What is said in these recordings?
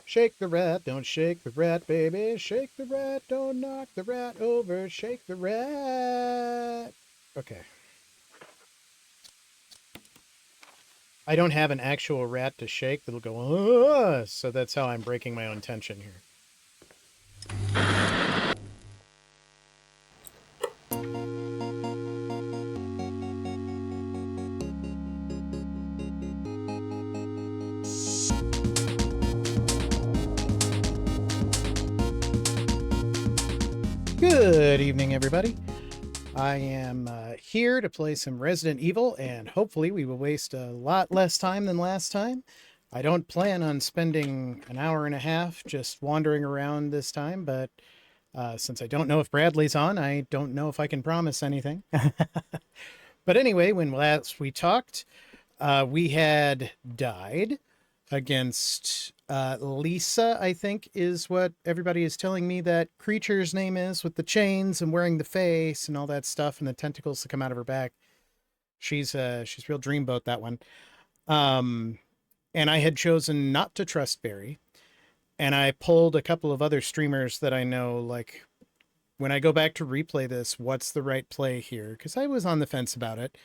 Shake the rat, don't shake the rat, baby. Shake the rat, don't knock the rat over. Shake the rat. Okay. I don't have an actual rat to shake that'll go, so that's how I'm breaking my own tension here. Good evening, everybody. I am here to play some Resident Evil, and hopefully we will waste a lot less time than last time. I don't plan on spending an hour and a half just wandering around this time, but since I don't know if Bradley's on, I don't know if I can promise anything. But anyway, when last we talked, we had died against Lisa, I think is what everybody is telling me that creature's name is, with the chains and wearing the face and all that stuff and the tentacles that come out of her back. She's real dreamboat, that one. And I had chosen not to trust Barry, and I pulled a couple of other streamers that I know, like, when I go back to replay this, what's the right play here? Because I was on the fence about it.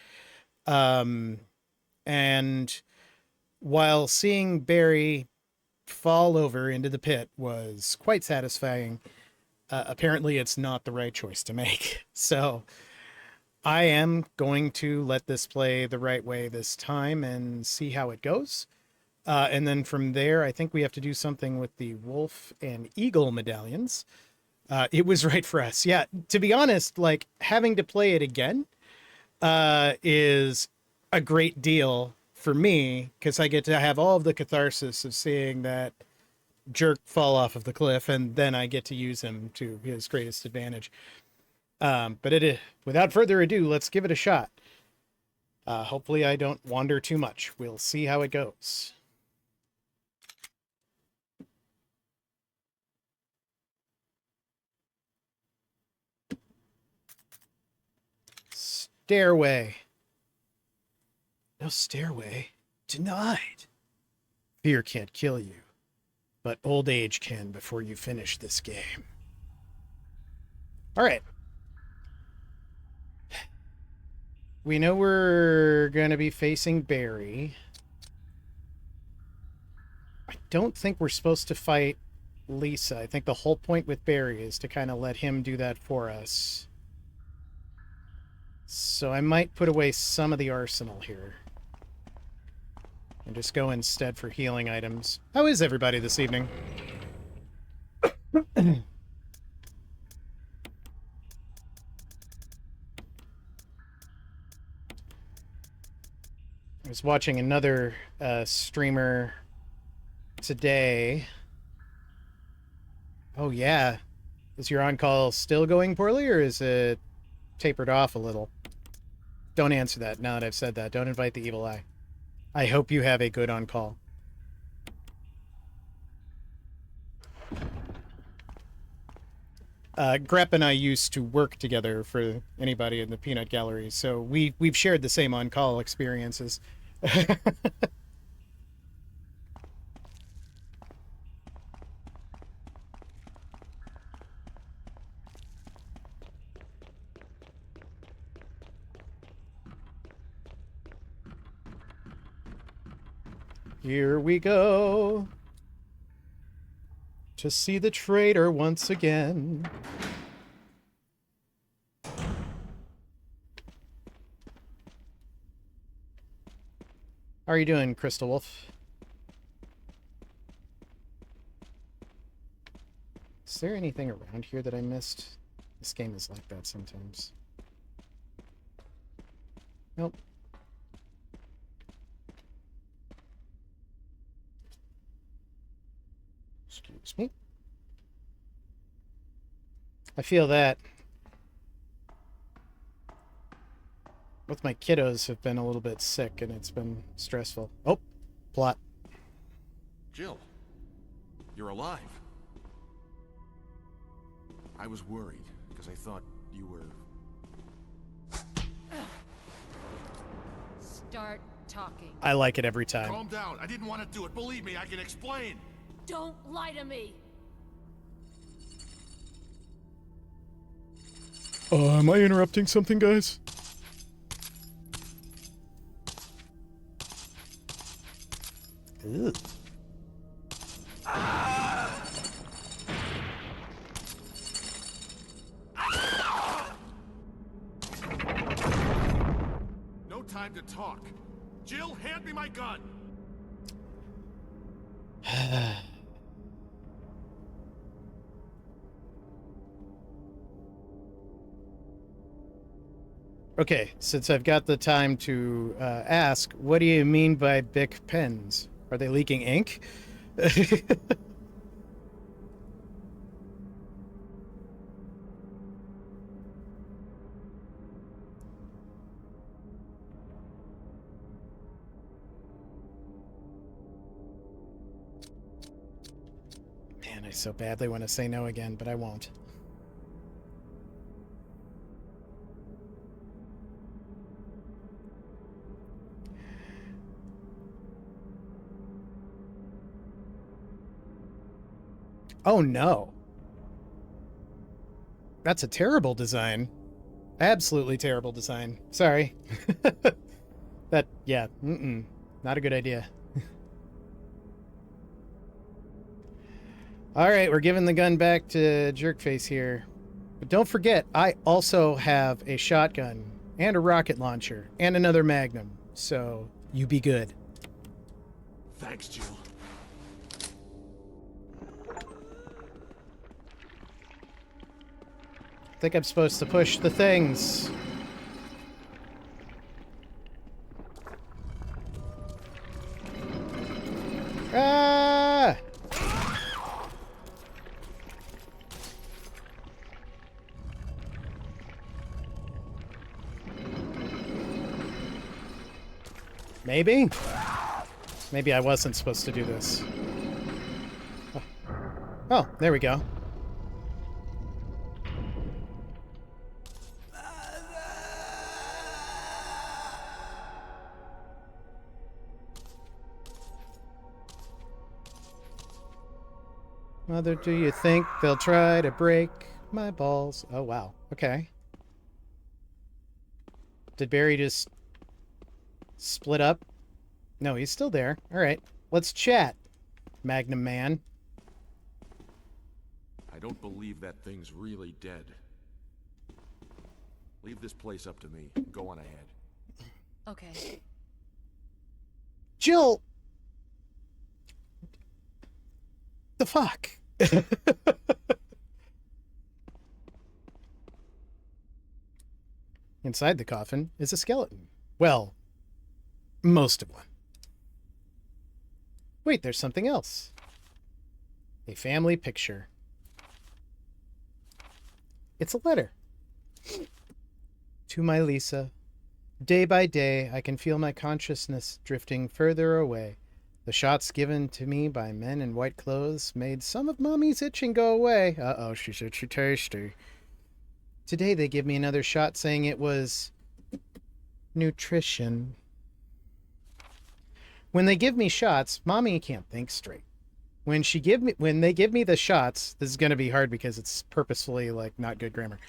And while seeing Barry fall over into the pit was quite satisfying, apparently it's not the right choice to make. So I am going to let this play the right way this time and see how it goes. And then from there, I think we have to do something with the wolf and eagle medallions. It was right for us. Yeah, to be honest, like, having to play it again is a great deal for me, because I get to have all of the catharsis of seeing that jerk fall off of the cliff, and then I get to use him to his greatest advantage. But without further ado, let's give it a shot. Hopefully I don't wander too much. We'll see how it goes. Stairway. No stairway. Denied. Fear can't kill you, but old age can before you finish this game. All right. We know we're going to be facing Barry. I don't think we're supposed to fight Lisa. I think the whole point with Barry is to kind of let him do that for us. So I might put away some of the arsenal here and just go instead for healing items. How is everybody this evening? I was watching another streamer today. Oh yeah. Is your on-call still going poorly, or is it tapered off a little? Don't answer that now that I've said that. Don't invite the evil eye. I hope you have a good on-call. Grep and I used to work together, for anybody in the Peanut Gallery, so we've shared the same on-call experiences. Here we go to see the traitor once again. How are you doing, Crystal Wolf? Is there anything around here that I missed? This game is like that sometimes. Nope. Excuse me. I feel that both my kiddos have been a little bit sick, and it's been stressful. Oh, plot. Jill, you're alive. I was worried, because I thought you were... Start talking. I like it every time. Calm down. I didn't want to do it. Believe me, I can explain. Don't lie to me! Am I interrupting something, guys? Ew. No time to talk. Jill, hand me my gun. Okay, since I've got the time to ask, what do you mean by Bic pens? Are they leaking ink? Man, I so badly want to say no again, but I won't. Oh no. That's a terrible design. Absolutely terrible design. Sorry. Yeah, not a good idea. Alright, we're giving the gun back to Jerkface here. But don't forget, I also have a shotgun, and a rocket launcher, and another Magnum. So, you be good. Thanks, Jill. I think I'm supposed to push the things. Ah! Maybe? Maybe I wasn't supposed to do this. Oh, there we go. Mother, do you think they'll try to break my balls? Oh, wow. Okay. Did Barry just split up? No, he's still there. All right. Let's chat, Magnum Man. I don't believe that thing's really dead. Leave this place up to me. Go on ahead. Okay. Jill! The fuck? Inside the coffin is a skeleton. Well, most of one. Wait, there's something else. A family picture. It's a letter. To my Lisa. Day by day, I can feel my consciousness drifting further away. The shots given to me by men in white clothes made some of Mommy's itching go away. Uh-oh, she's itchy tasty. Today they give me another shot saying it was nutrition. When they give me shots, Mommy can't think straight. When they give me the shots, this is going to be hard because it's purposefully like not good grammar.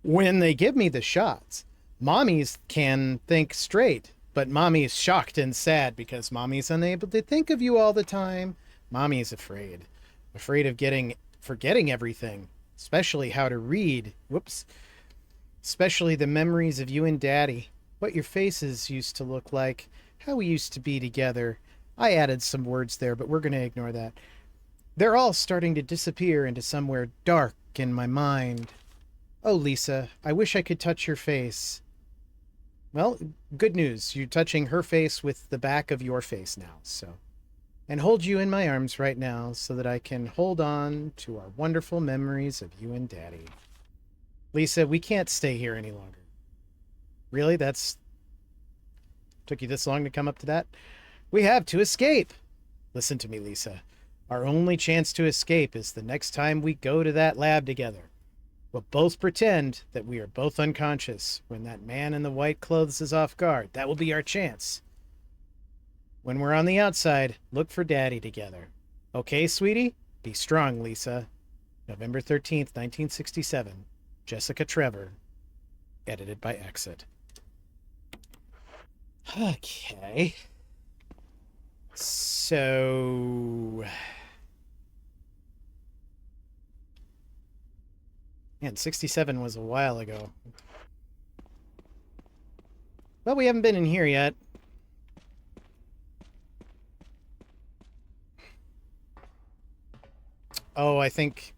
When they give me the shots, Mommies can think straight, but Mommy's shocked and sad because Mommy's unable to think of you all the time. Mommy's afraid of forgetting everything, especially how to read. Whoops. Especially the memories of you and Daddy, what your faces used to look like, how we used to be together. I added some words there, but we're going to ignore that. They're all starting to disappear into somewhere dark in my mind. Oh, Lisa, I wish I could touch your face. Well, good news. You're touching her face with the back of your face now, so. And hold you in my arms right now so that I can hold on to our wonderful memories of you and Daddy. Lisa, we can't stay here any longer. Really? Took you this long to come up to that? We have to escape. Listen to me, Lisa. Our only chance to escape is the next time we go to that lab together. We'll both pretend that we are both unconscious when that man in the white clothes is off guard. That will be our chance. When we're on the outside, look for Daddy together. Okay, sweetie? Be strong, Lisa. November 13th, 1967. Jessica Trevor. Edited by Exit. Okay. So... Man, 67 was a while ago. Well, we haven't been in here yet. Oh, I think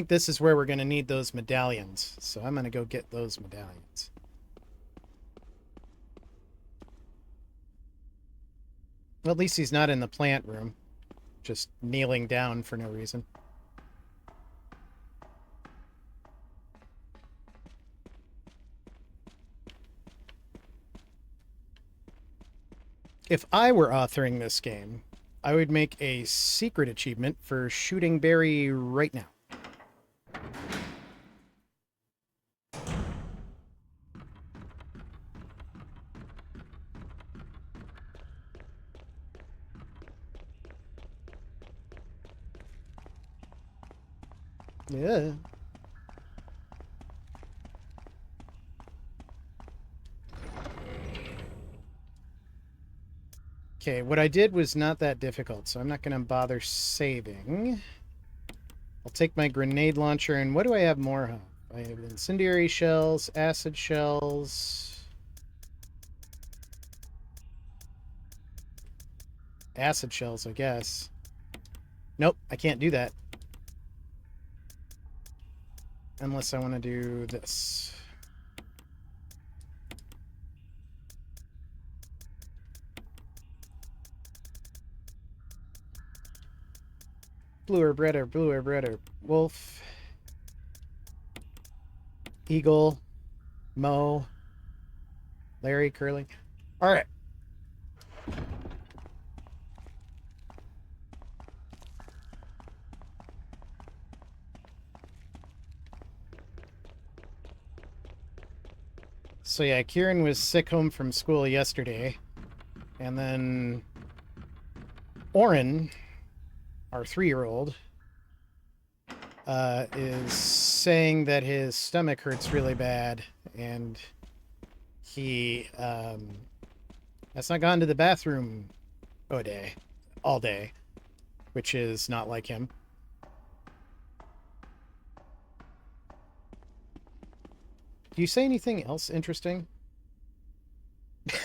this is where we're going to need those medallions. So I'm going to go get those medallions. Well, at least he's not in the plant room. Just kneeling down for no reason. If I were authoring this game, I would make a secret achievement for shooting Barry right now. Yeah. Okay, what I did was not that difficult, so I'm not going to bother saving. I'll take my grenade launcher, and what do I have more of? I have incendiary shells, acid shells... Acid shells, I guess. Nope, I can't do that. Unless I want to do this. Bluer, Bredder, Wolf, Eagle, Mo, Larry, Curly. All right. So yeah, Kieran was sick home from school yesterday. And then Oren, our 3-year-old, is saying that his stomach hurts really bad, and he has not gone to the bathroom all day, which is not like him. Do you say anything else interesting? I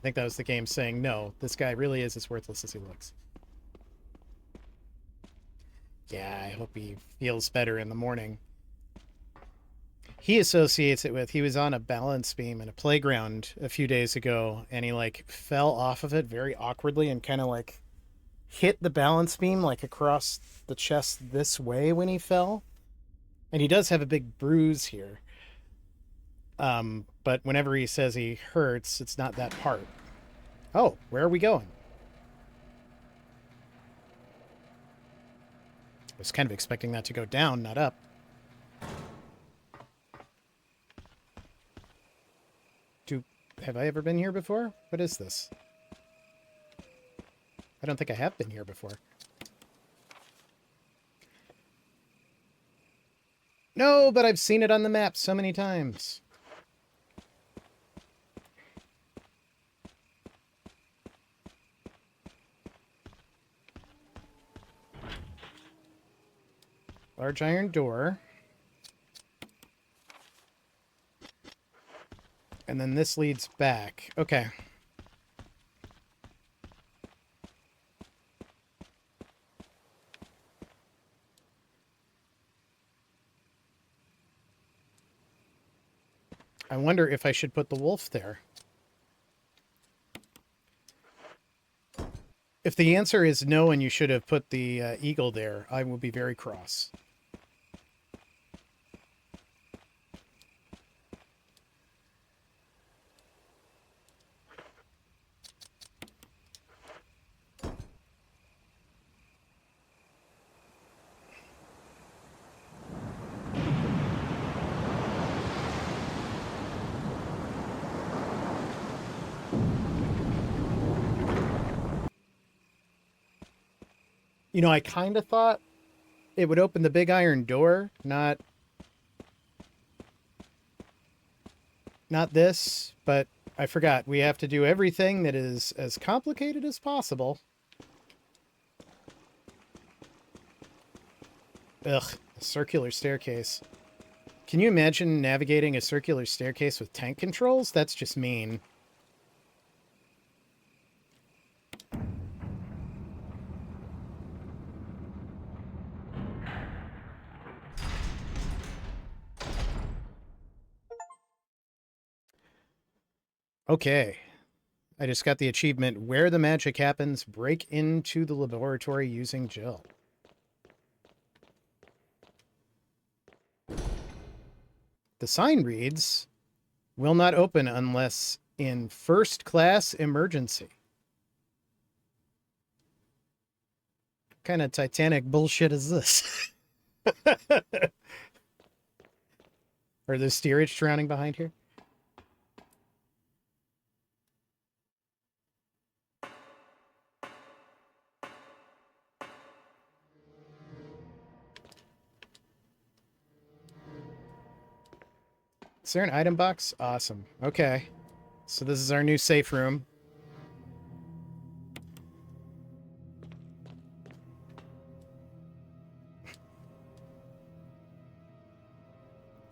think that was the game saying, no, this guy really is as worthless as he looks. Yeah, I hope he feels better in the morning. He associates it with, he was on a balance beam in a playground a few days ago, and he, like, fell off of it very awkwardly and kind of, like, hit the balance beam, like, across the chest this way when he fell. And he does have a big bruise here. But whenever he says he hurts, it's not that part. Oh, where are we going? I was kind of expecting that to go down, not up. Have I ever been here before? What is this? I don't think I have been here before. No, but I've seen it on the map so many times. Large iron door. And then this leads back. Okay. I wonder if I should put the wolf there. If the answer is no and you should have put the eagle there, I will be very cross. You know, I kind of thought it would open the big iron door, not this, but I forgot. We have to do everything that is as complicated as possible. Ugh, a circular staircase. Can you imagine navigating a circular staircase with tank controls? That's just mean. Okay. I just got the achievement, Where the Magic Happens, break into the laboratory using Jill. The sign reads, will not open unless in first class emergency. What kind of Titanic bullshit is this? Are there steerage drowning behind here? Is there an item box? Awesome. Okay. So this is our new safe room.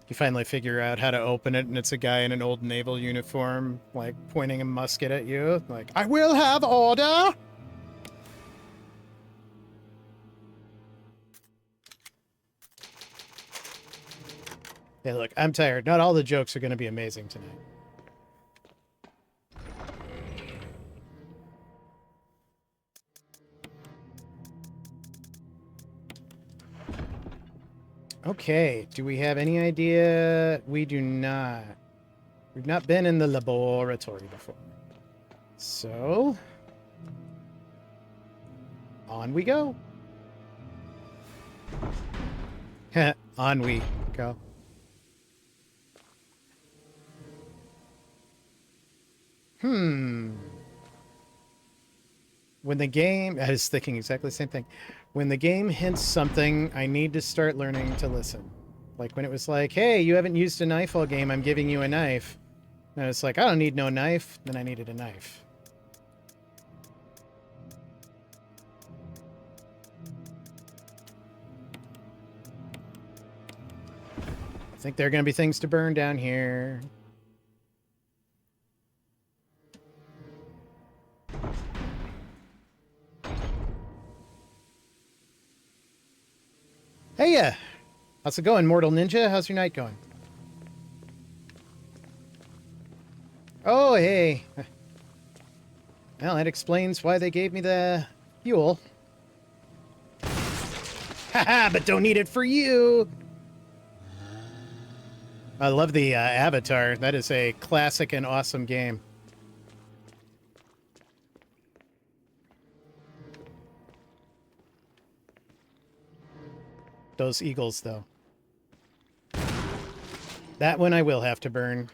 You finally figure out how to open it, and it's a guy in an old naval uniform, like, pointing a musket at you. Like, I will have order! Hey, look, I'm tired. Not all the jokes are going to be amazing tonight. Okay, do we have any idea? We do not. We've not been in the laboratory before. So, on we go. On we go. When the game... I was thinking exactly the same thing. When the game hints something, I need to start learning to listen. Like when it was like, hey, you haven't used a knife all game, I'm giving you a knife. And it's like, I don't need no knife. Then I needed a knife. I think there are going to be things to burn down here. Hey, how's it going, Mortal Ninja? How's your night going? Oh, hey. Well, that explains why they gave me the fuel. Haha, but don't need it for you! I love the Avatar. That is a classic and awesome game. Those eagles, though. That one I will have to burn.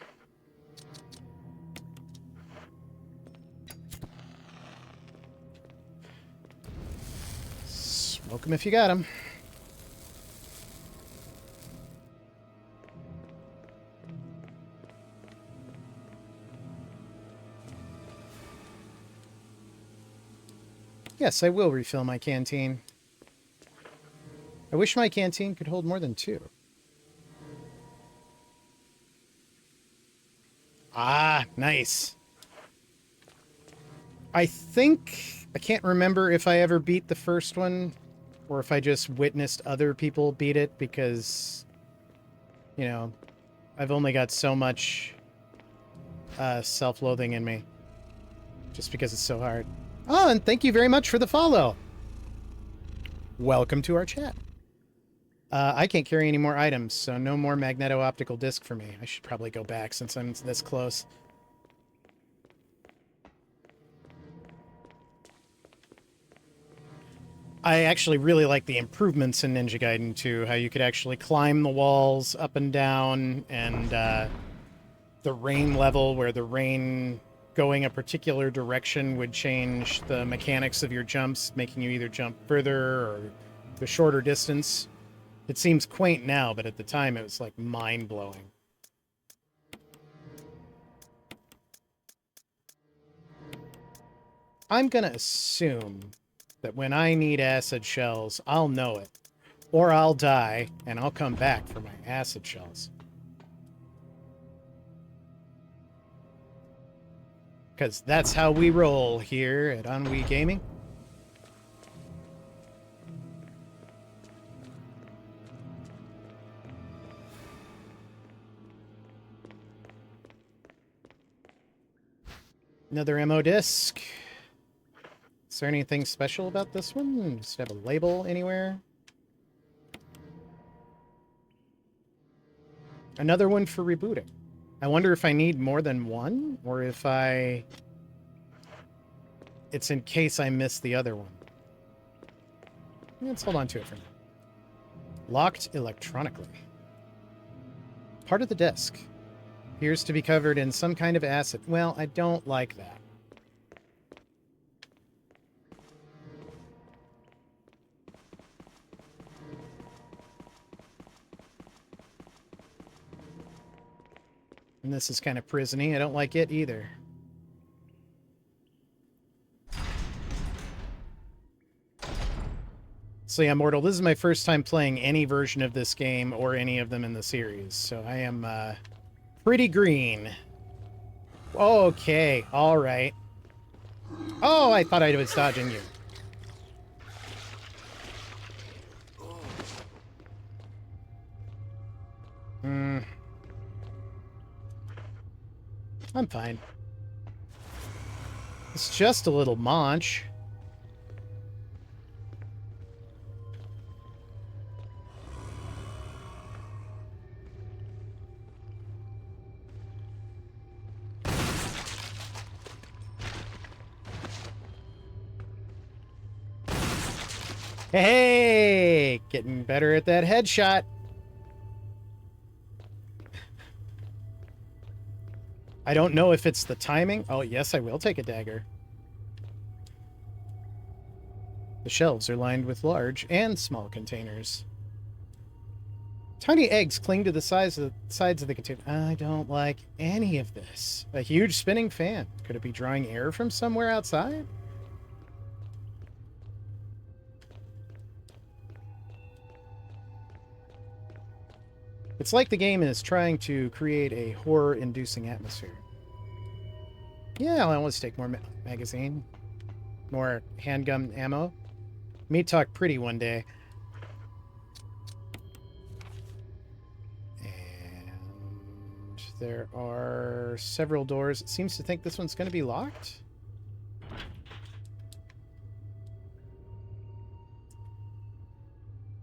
Smoke them if you got them. Yes, I will refill my canteen. I wish my canteen could hold more than 2. Ah, nice. I think... I can't remember if I ever beat the first one, or if I just witnessed other people beat it, because, you know, I've only got so much self-loathing in me. Just because it's so hard. Oh, and thank you very much for the follow. Welcome to our chat. I can't carry any more items, so no more magneto-optical disc for me. I should probably go back since I'm this close. I actually really like the improvements in Ninja Gaiden 2, how you could actually climb the walls up and down, and the rain level where the rain going a particular direction would change the mechanics of your jumps, making you either jump further or the shorter distance. It seems quaint now, but at the time it was like mind-blowing. I'm gonna assume that when I need acid shells, I'll know it. Or I'll die, and I'll come back for my acid shells. Because that's how we roll here at Ennui Gaming. Another ammo disc. Is there anything special about this one? Does it have a label anywhere? Another one for rebooting. I wonder if I need more than one, or if it's in case I miss the other one. Let's hold on to it for now. Locked electronically. Part of the disc. Appears to be covered in some kind of acid. Well, I don't like that. And this is kind of prison-y. I don't like it either. So yeah, Mortal, this is my first time playing any version of this game or any of them in the series. So I am pretty green. Okay, all right. Oh, I thought I was dodging you. I'm fine. It's just a little maunch. Hey, getting better at that headshot. I don't know if it's the timing. Oh, yes, I will take a dagger. The shelves are lined with large and small containers. Tiny eggs cling to the sides of the container. I don't like any of this. A huge spinning fan. Could it be drawing air from somewhere outside? It's like the game is trying to create a horror-inducing atmosphere. Yeah, I'll always take more magazine. More handgun ammo. Me talk pretty one day. And there are several doors. It seems to think this one's going to be locked.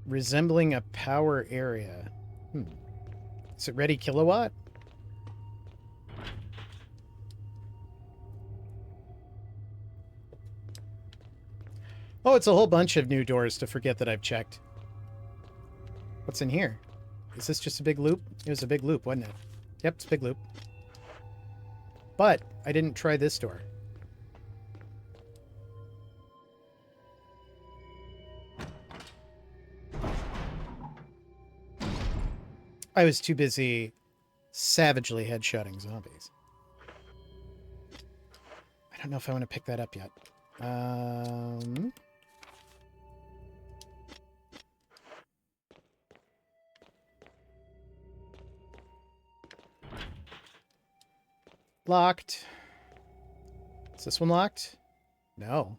Resembling a power area. Is it ready kilowatt? Oh, it's a whole bunch of new doors to forget that I've checked. What's in here? Is this just a big loop? It was a big loop, wasn't it? Yep, it's a big loop. But I didn't try this door. I was too busy savagely headshotting zombies. I don't know if I want to pick that up yet. Locked. Is this one locked? No.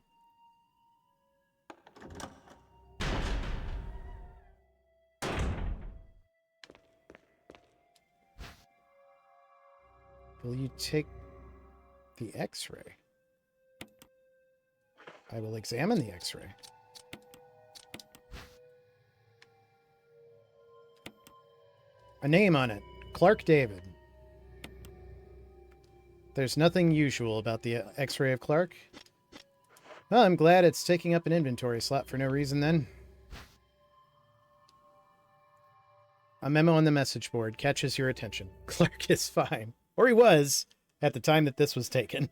Will you take the X-ray? I will examine the X-ray. A name on it. Clark David. There's nothing usual about the X-ray of Clark. Well, I'm glad it's taking up an inventory slot for no reason then. A memo on the message board catches your attention. Clark is fine. Or he was, at the time that this was taken.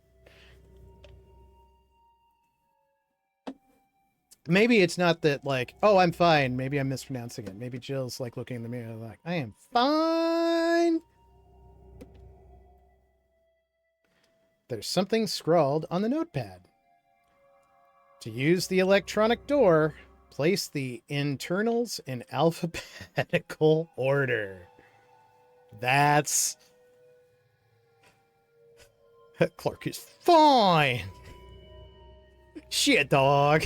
Maybe it's not that, like, oh, I'm fine. Maybe I'm mispronouncing it. Maybe Jill's, like, looking in the mirror like, I am fine. There's something scrawled on the notepad. To use the electronic door, place the internals in alphabetical order. That's... Clark is fine. Shit, dog.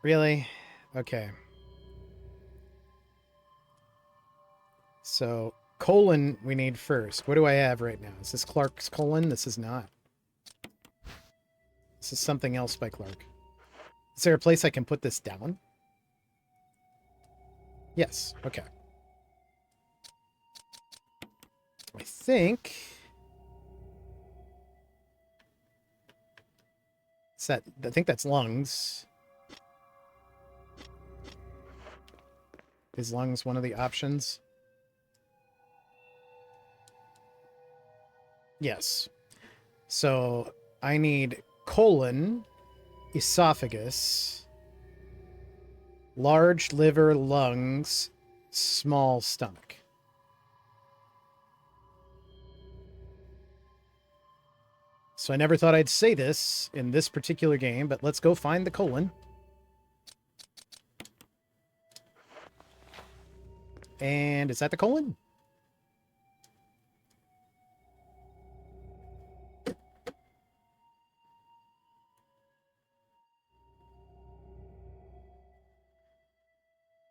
Really? Okay. So, colon we need first. What do I have right now? Is this Clark's colon? This is not. This is something else by Clark. Is there a place I can put this down? Yes. Okay. I think... I think that's lungs. Is lungs one of the options? Yes. So I need colon, esophagus, large liver, lungs, small stomach. So I never thought I'd say this in this particular game, but let's go find the colon. And is that the colon?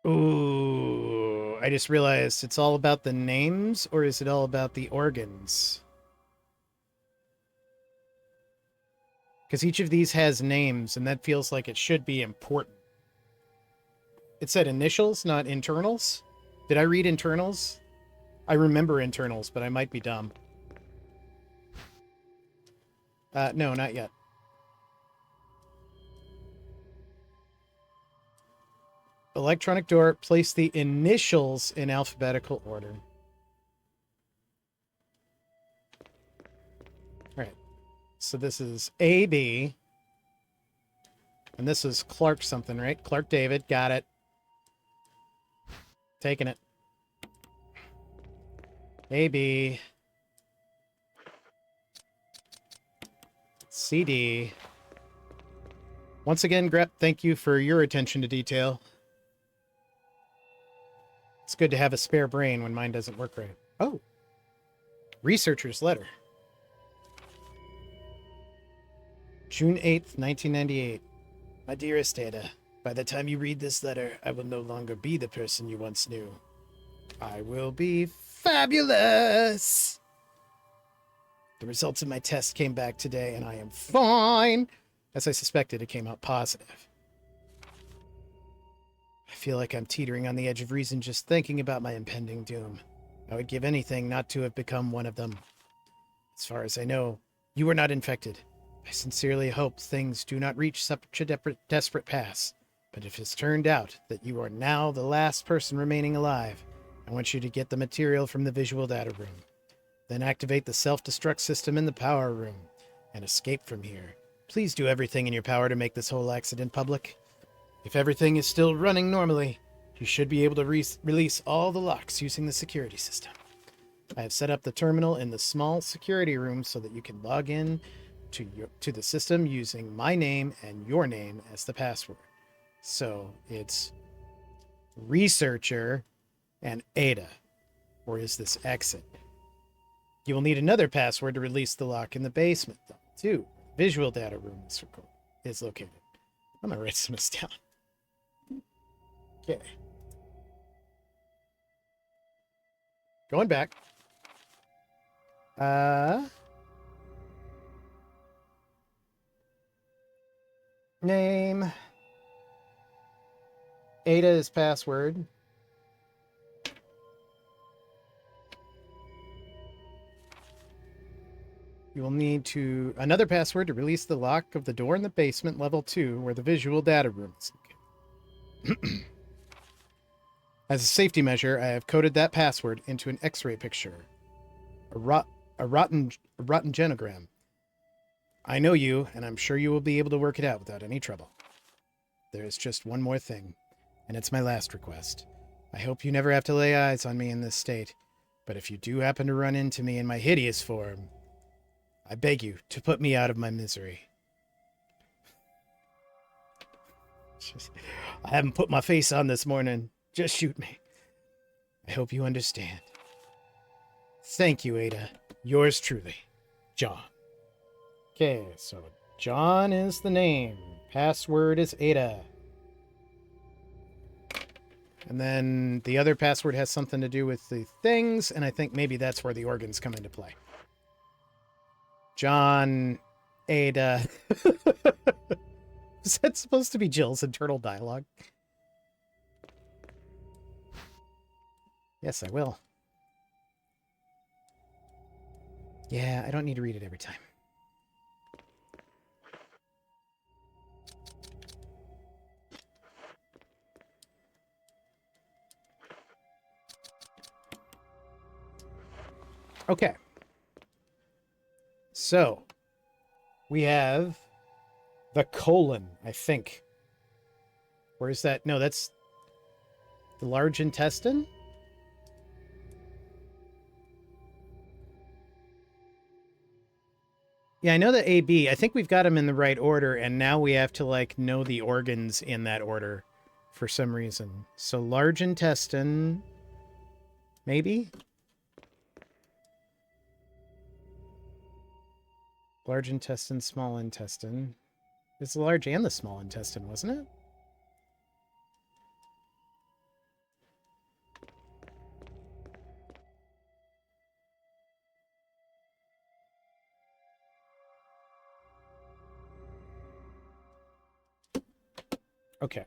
Ooh, I just realized it's all about the names, or is it all about the organs? Because each of these has names, and that feels like it should be important. It said initials, not internals. Did I read internals? I remember internals, but I might be dumb. No, not yet. Electronic door, place the initials in alphabetical order. Alright. So this is AB. And this is Clark something, right? Clark David, got it. Taking it. AB. CD. Once again, Grep, thank you for your attention to detail. It's good to have a spare brain when mine doesn't work right. Oh. Researcher's letter. June 8th, 1998. My dearest Ada, by the time you read this letter, I will no longer be the person you once knew. I will be fabulous! The results of my test came back today, and I am fine! As I suspected, it came out positive. I feel like I'm teetering on the edge of reason just thinking about my impending doom. I would give anything not to have become one of them. As far as I know, you were not infected. I sincerely hope things do not reach such a desperate pass. But if it's turned out that you are now the last person remaining alive, I want you to get the material from the visual data room. Then activate the self-destruct system in the power room and escape from here. Please do everything in your power to make this whole accident public. If everything is still running normally, you should be able to release all the locks using the security system. I have set up the terminal in the small security room so that you can log in to the system using my name and your name as the password. So it's Researcher and Ada. Or is this Exit? You will need another password to release the lock in the basement, though, too. Visual data room is located. I'm gonna write some of this down. Okay. Going back. Name. Ada is password. You will need another password to release the lock of the door in the basement, level 2, where the visual data room is located. As a safety measure, I have coded that password into an X-ray picture. A rotten genogram. I know you, and I'm sure you will be able to work it out without any trouble. There is just one more thing, and it's my last request. I hope you never have to lay eyes on me in this state, but if you do happen to run into me in my hideous form, I beg you to put me out of my misery. I haven't put my face on this morning. Just shoot me. I hope you understand. Thank you, Ada. Yours truly, John. Okay, so John is the name. Password is Ada. And then the other password has something to do with the things, and I think maybe that's where the organs come into play. John, Ada. Is that supposed to be Jill's internal dialogue? Yes, I will. Yeah, I don't need to read it every time. Okay. So, we have the colon, I think. Where is that? No, that's the large intestine? Yeah, I know the AB. I think we've got them in the right order, and now we have to, like, know the organs in that order for some reason. So large intestine, maybe? Large intestine, small intestine. It's the large and the small intestine, wasn't it? Okay.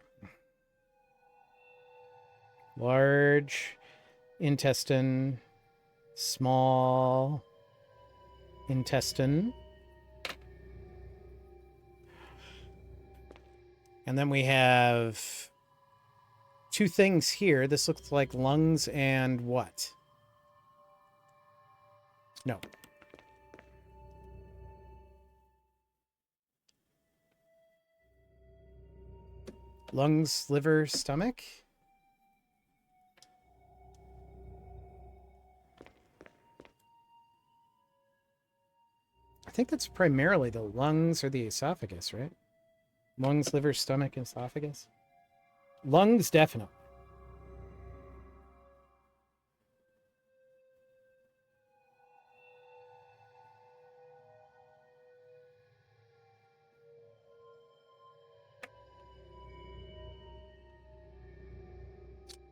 Large intestine, small intestine. And then we have two things here. This looks like lungs and what? No. Lungs, liver, stomach? I think that's primarily the lungs or the esophagus, right? Lungs, liver, stomach, esophagus? Lungs, definitely.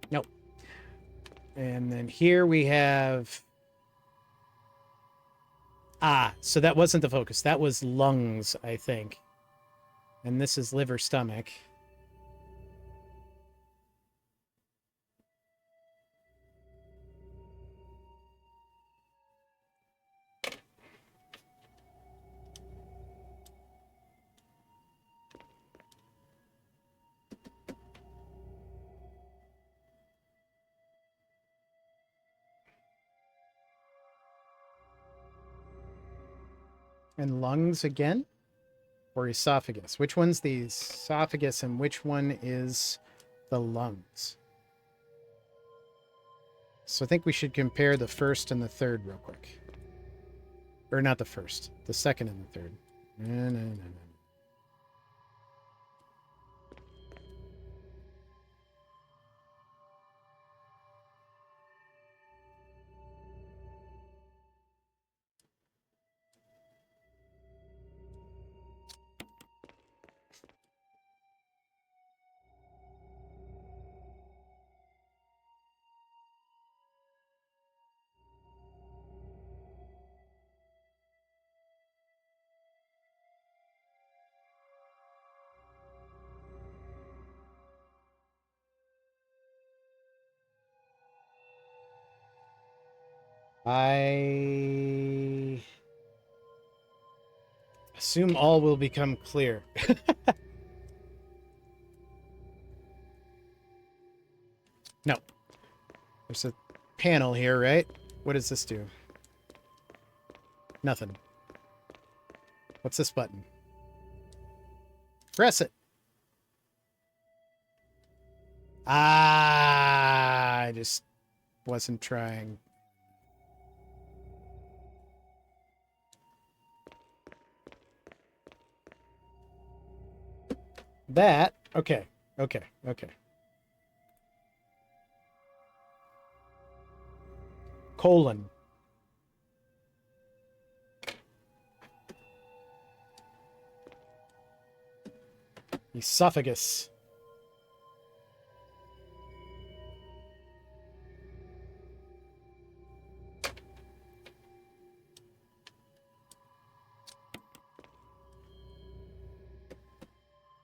Nope. And then here we have... Ah, so that wasn't the focus. That was lungs, I think. And this is liver, stomach. And lungs again? Or esophagus? Which one's the esophagus and which one is the lungs? So I think we should compare the first and the third real quick. Or not the first. The second and the third. No. I assume all will become clear. No. There's a panel here, right? What does this do? Nothing. What's this button? Press it. Ah, I just wasn't trying. That, okay, okay, okay. Colon. Esophagus.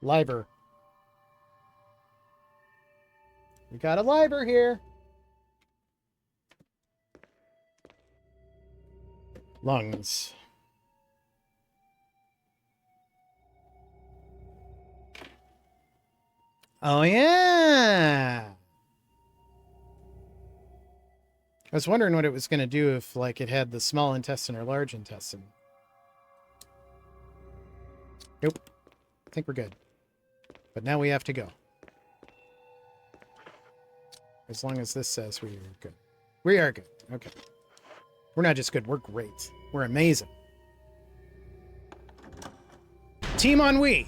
Liver. We got a liver here. Lungs. Oh, yeah. I was wondering what it was going to do if, like, it had the small intestine or large intestine. Nope. I think we're good. But now we have to go. As long as this says we are good. We are good. Okay. We're not just good, we're great. We're amazing. Team Ennui!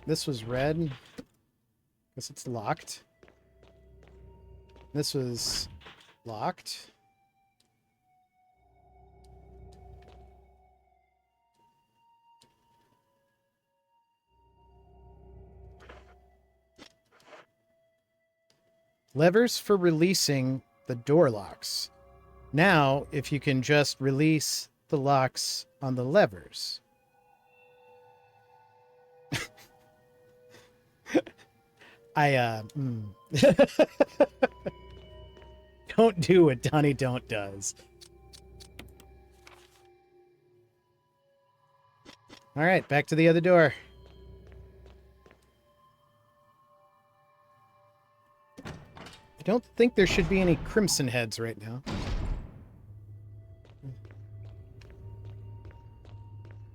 This was red. Guess it's locked. This was locked. Levers for releasing the door locks. Now, if you can just release the locks on the levers. Don't do what Donnie Don't does. All right, back to the other door. I don't think there should be any crimson heads right now.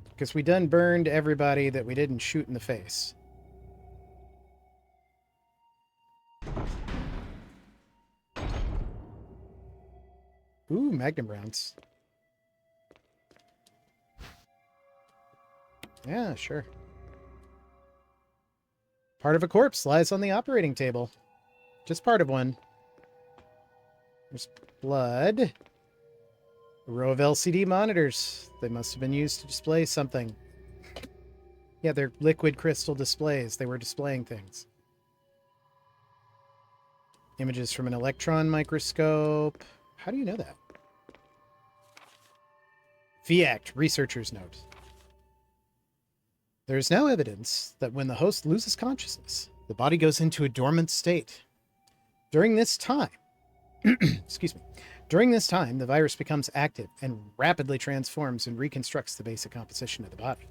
Because we done burned everybody that we didn't shoot in the face. Ooh, magnum rounds. Yeah, sure. Part of a corpse lies on the operating table. Just part of one. There's blood. A row of LCD monitors. They must have been used to display something. Yeah, they're liquid crystal displays. They were displaying things. Images from an electron microscope. How do you know that? VACT, researcher's note. There is now evidence that when the host loses consciousness, the body goes into a dormant state. During this time, excuse me, during this time, the virus becomes active and rapidly transforms and reconstructs the basic composition of the body.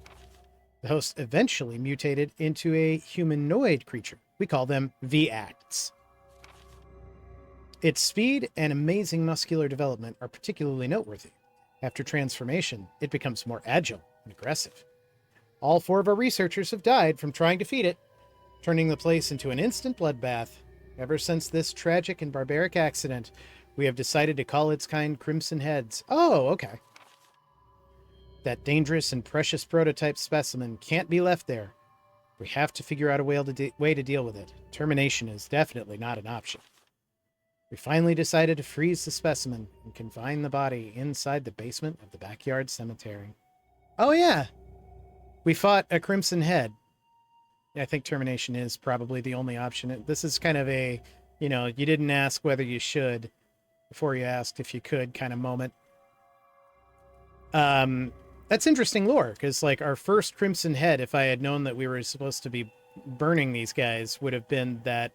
The host eventually mutated into a humanoid creature. We call them VACTs. Its speed and amazing muscular development are particularly noteworthy. After transformation, it becomes more agile and aggressive. All 4 of our researchers have died from trying to feed it, turning the place into an instant bloodbath. Ever since this tragic and barbaric accident, we have decided to call its kind Crimson Heads. Oh, okay. That dangerous and precious prototype specimen can't be left there. We have to figure out a way to deal with it. Termination is definitely not an option. We finally decided to freeze the specimen and confine the body inside the basement of the backyard cemetery. Oh, yeah. We fought a Crimson Head. I think termination is probably the only option. This is kind of a, you didn't ask whether you should before you asked if you could kind of moment. That's interesting lore, because, like, our first Crimson Head, if I had known that we were supposed to be burning these guys, would have been that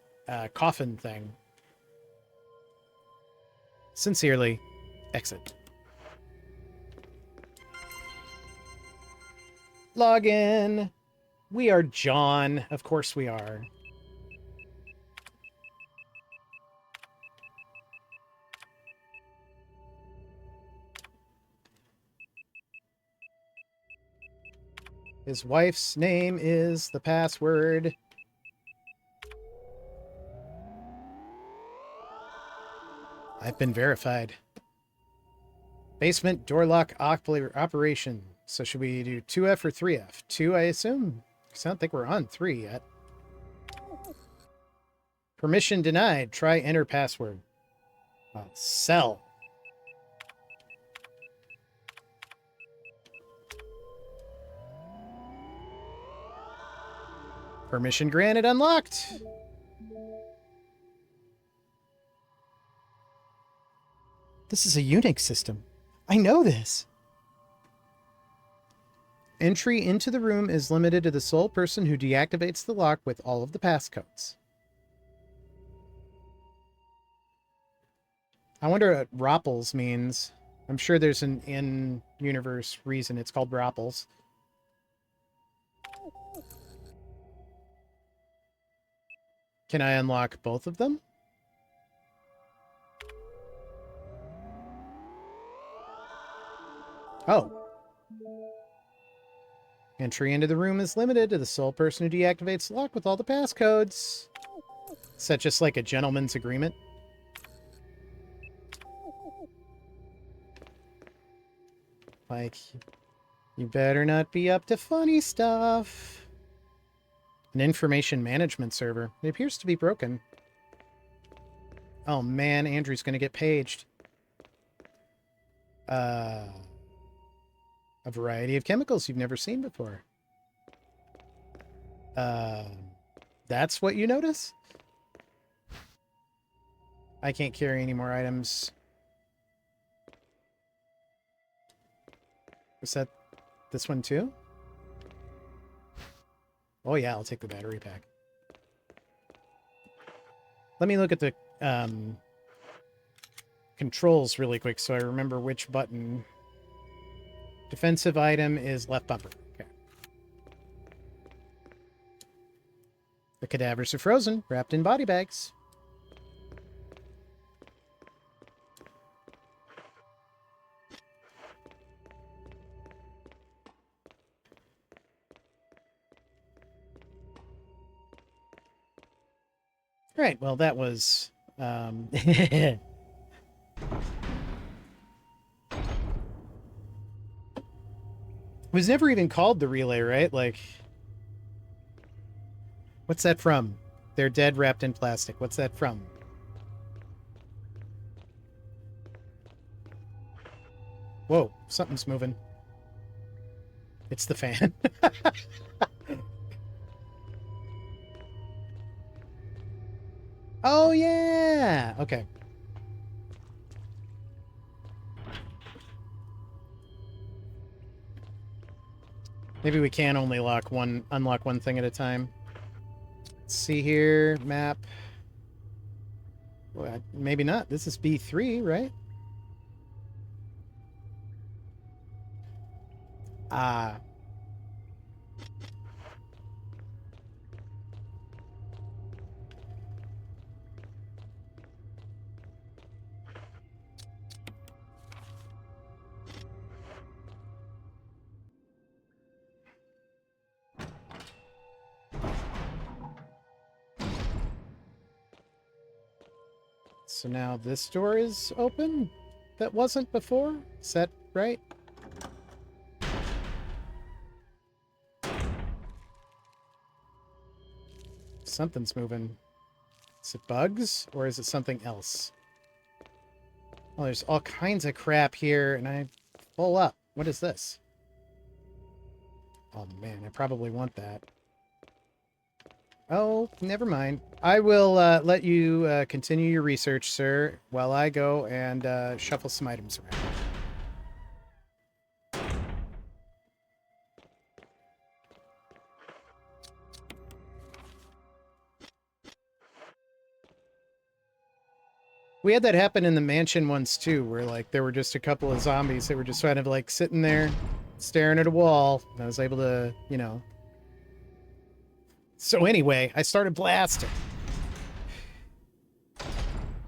coffin thing. Sincerely, exit. Login. We are John. Of course we are. His wife's name is the password. I've been verified. Basement door lock operation. So should we do 2F or 3F? 2, I assume? Because I don't think we're on 3 yet. Permission denied. Try enter password. Sell. Permission granted. Unlocked. This is a Unix system. I know this. Entry into the room is limited to the sole person who deactivates the lock with all of the passcodes. I wonder what Ropples means. I'm sure there's an in-universe reason it's called Ropples. Can I unlock both of them? Oh. Entry into the room is limited to the sole person who deactivates the lock with all the passcodes. Is that just like a gentleman's agreement? Like, you better not be up to funny stuff. An information management server. It appears to be broken. Oh man, Andrew's gonna get paged. A variety of chemicals you've never seen before. That's what you notice? I can't carry any more items. Was that this one too? Oh yeah, I'll take the battery pack. Let me look at the controls really quick so I remember which button. Defensive item is left bumper. Okay. The cadavers are frozen, wrapped in body bags. Right, well, that was... It was never even called the relay, right? Like... What's that from? They're dead wrapped in plastic. What's that from? Whoa, something's moving. It's the fan. Oh, yeah! Okay. Maybe we can only unlock one thing at a time. Let's see here. Map. Well, maybe not. This is B3, right? Ah. So now this door is open? That wasn't before? Is that right? Something's moving. Is it bugs? Or is it something else? Oh, there's all kinds of crap here, and I'm full up. What is this? Oh man, I probably want that. Oh, never mind. I will let you continue your research, sir, while I go and shuffle some items around. We had that happen in the mansion once, too, where, like, there were just a couple of zombies that were just kind of, like, sitting there, staring at a wall, and I was able to, you know... So anyway, I started blasting.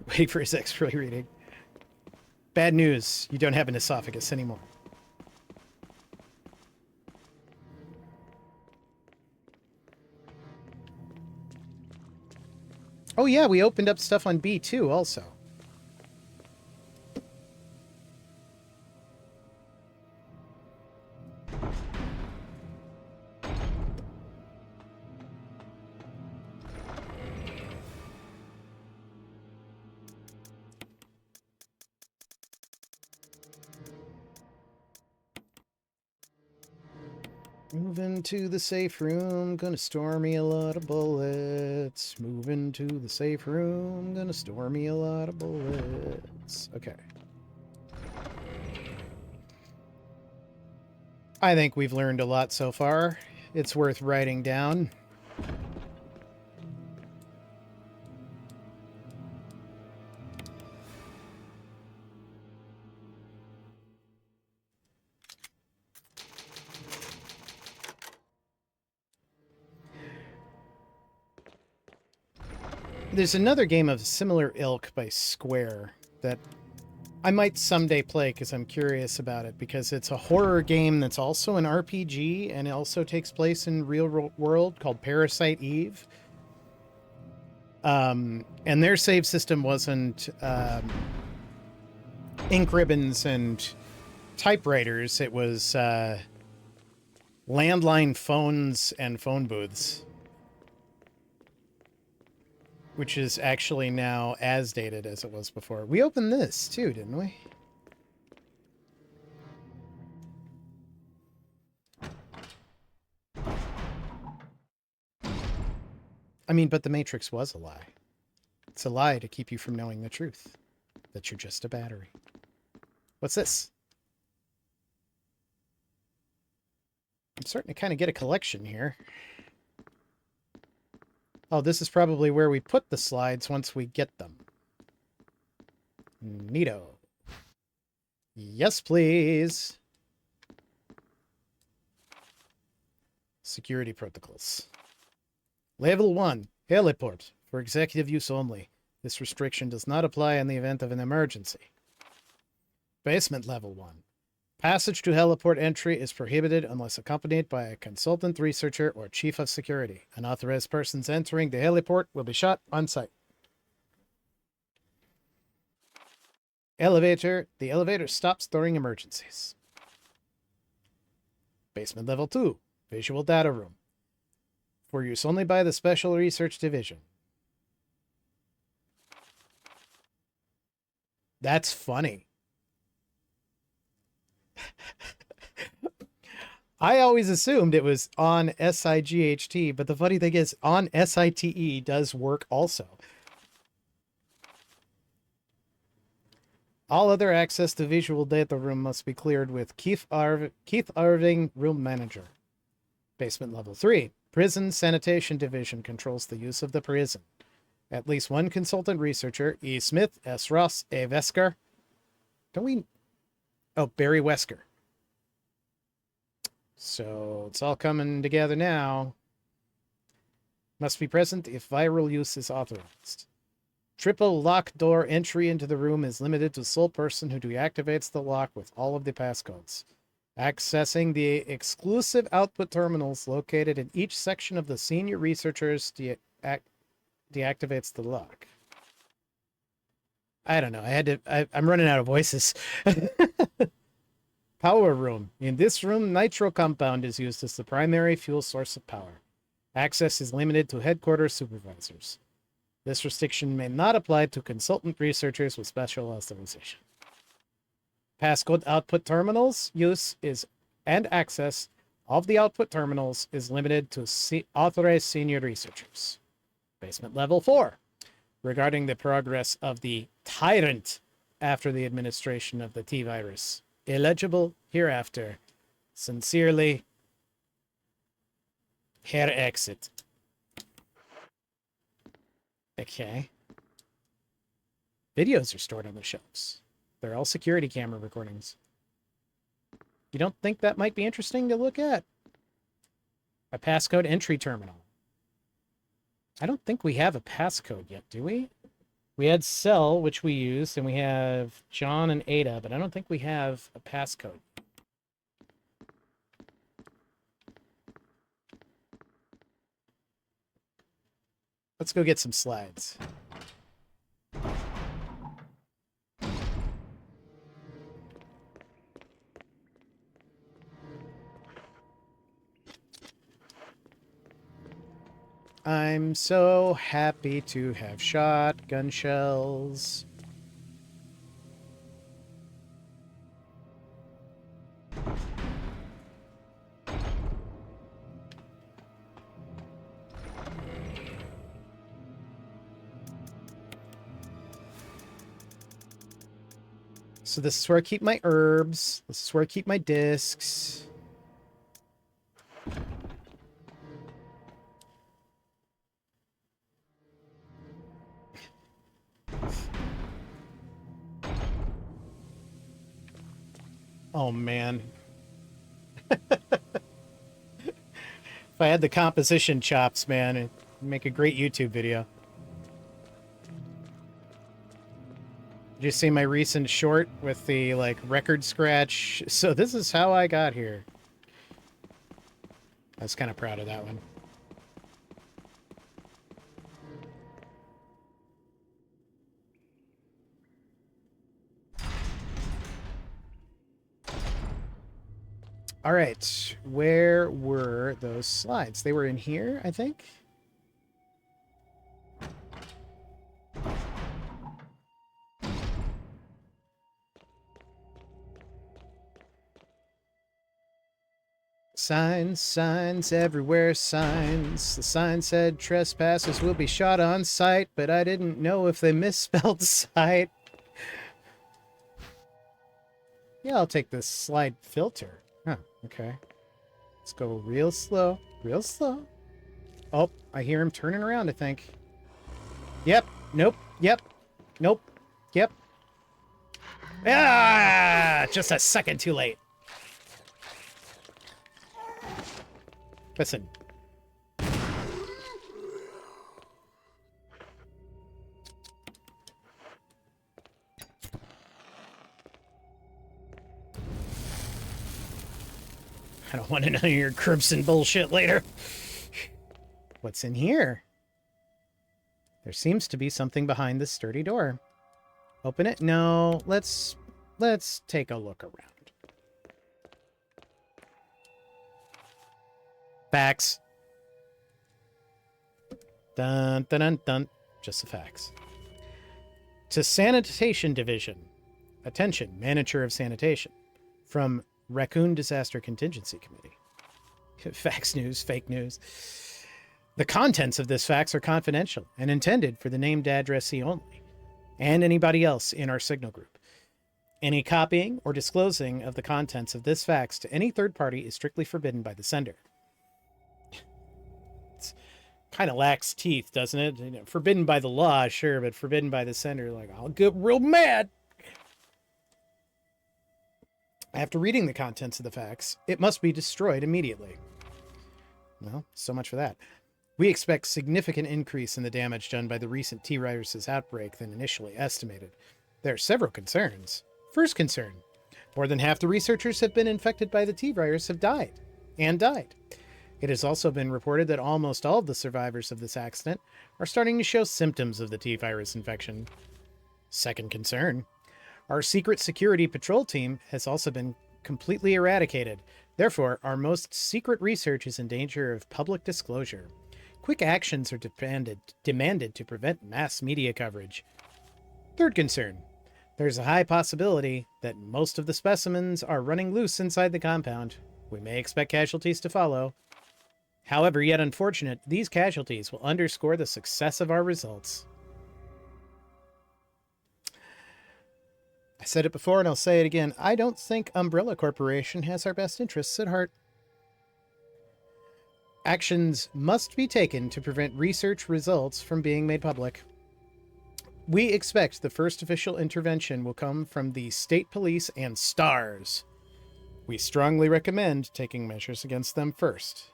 Waiting for his X-ray reading. Bad news, you don't have an esophagus anymore. Oh yeah, we opened up stuff on B too also. Moving to the safe room, gonna store me a lot of bullets. Moving to the safe room, gonna store me a lot of bullets. Okay. I think we've learned a lot so far. It's worth writing down. There's another game of similar ilk by Square that I might someday play because I'm curious about it, because it's a horror game that's also an RPG and it also takes place in real world, called Parasite Eve. And their save system wasn't ink ribbons and typewriters. It was landline phones and phone booths, which is actually now as dated as it was before. We opened this too, didn't we? I mean, but the Matrix was a lie. It's a lie to keep you from knowing the truth, that you're just a battery. What's this? I'm starting to kind of get a collection here. Oh, this is probably where we put the slides once we get them. Neato. Yes, please. Security protocols. Level 1, Helipad, for executive use only. This restriction does not apply in the event of an emergency. Basement Level 1. Passage to heliport entry is prohibited unless accompanied by a consultant researcher or chief of security. Unauthorized persons entering the heliport will be shot on sight. Elevator. The elevator stops during emergencies. Basement Level 2. Visual data room. For use only by the Special Research Division. That's funny. I always assumed it was on SIGHT, but the funny thing is, on SITE does work also. All other access to visual data room must be cleared with Keith Irving, room manager. Basement Level 3. Prison Sanitation Division controls the use of the prison. At least one consultant researcher, E. Smith, S. Ross, A. Wesker. Don't we... Oh, Barry Wesker. So it's all coming together now. Must be present if viral use is authorized. Triple lock door entry into the room is limited to sole person who deactivates the lock with all of the passcodes. Accessing the exclusive output terminals located in each section of the senior researchers deactivates the lock. I don't know. I'm running out of voices. Power room. In this room, Nitro compound is used as the primary fuel source of power. Access is limited to headquarters supervisors. This restriction may not apply to consultant researchers with special authorization. Passcode output terminals use is and access of the output terminals is limited to authorized senior researchers. Basement Level 4. Regarding the progress of the Tyrant after the administration of the T-virus. Illegible hereafter. Sincerely, Herr Exit. Okay. Videos are stored on the shelves. They're all security camera recordings. You don't think that might be interesting to look at? A passcode entry terminal. I don't think we have a passcode yet, do we? We had Cell, which we used, and we have John and Ada, but I don't think we have a passcode. Let's go get some slides. I'm so happy to have shotgun shells. So this is where I keep my herbs. This is where I keep my discs. Oh, man. If I had the composition chops, man, it'd make a great YouTube video. Did you see my recent short with the, like, record scratch? So this is how I got here. I was kind of proud of that one. All right, where were those slides? They were in here, I think. Signs, signs, everywhere signs. The sign said trespassers will be shot on sight, but I didn't know if they misspelled sight. Yeah, I'll take this slide filter. Huh, okay. Let's go real slow, real slow. Oh, I hear him turning around, I think. Yep, nope, yep, nope, yep. Ah, just a second too late. Listen. I don't want to know your crimson bullshit later. What's in here? There seems to be something behind this sturdy door. Open it? No, let's take a look around. Facts. Dun, dun, dun, dun. Just the facts. To Sanitation Division. Attention, Manager of Sanitation. From Raccoon Disaster Contingency Committee. Fax news, fake news. The contents of this fax are confidential and intended for the named addressee only, and anybody else in our signal group. Any copying or disclosing of the contents of this fax to any third party is strictly forbidden by the sender. It's kind of lacks teeth, doesn't it? You know, forbidden by the law, sure, but forbidden by the sender, like, I'll get real mad. After reading the contents of the fax, it must be destroyed immediately. Well, so much for that. We expect significant increase in the damage done by the recent T-Virus's outbreak than initially estimated. There are several concerns. First concern, more than half the researchers have been infected by the T-Virus have died. It has also been reported that almost all of the survivors of this accident are starting to show symptoms of the T-Virus infection. Second concern, our secret security patrol team has also been completely eradicated. Therefore, our most secret research is in danger of public disclosure. Quick actions are demanded to prevent mass media coverage. Third concern, there's a high possibility that most of the specimens are running loose inside the compound. We may expect casualties to follow. However, yet unfortunate, these casualties will underscore the success of our results. I said it before and I'll say it again. I don't think Umbrella Corporation has our best interests at heart. Actions must be taken to prevent research results from being made public. We expect the first official intervention will come from the state police and STARS. We strongly recommend taking measures against them first.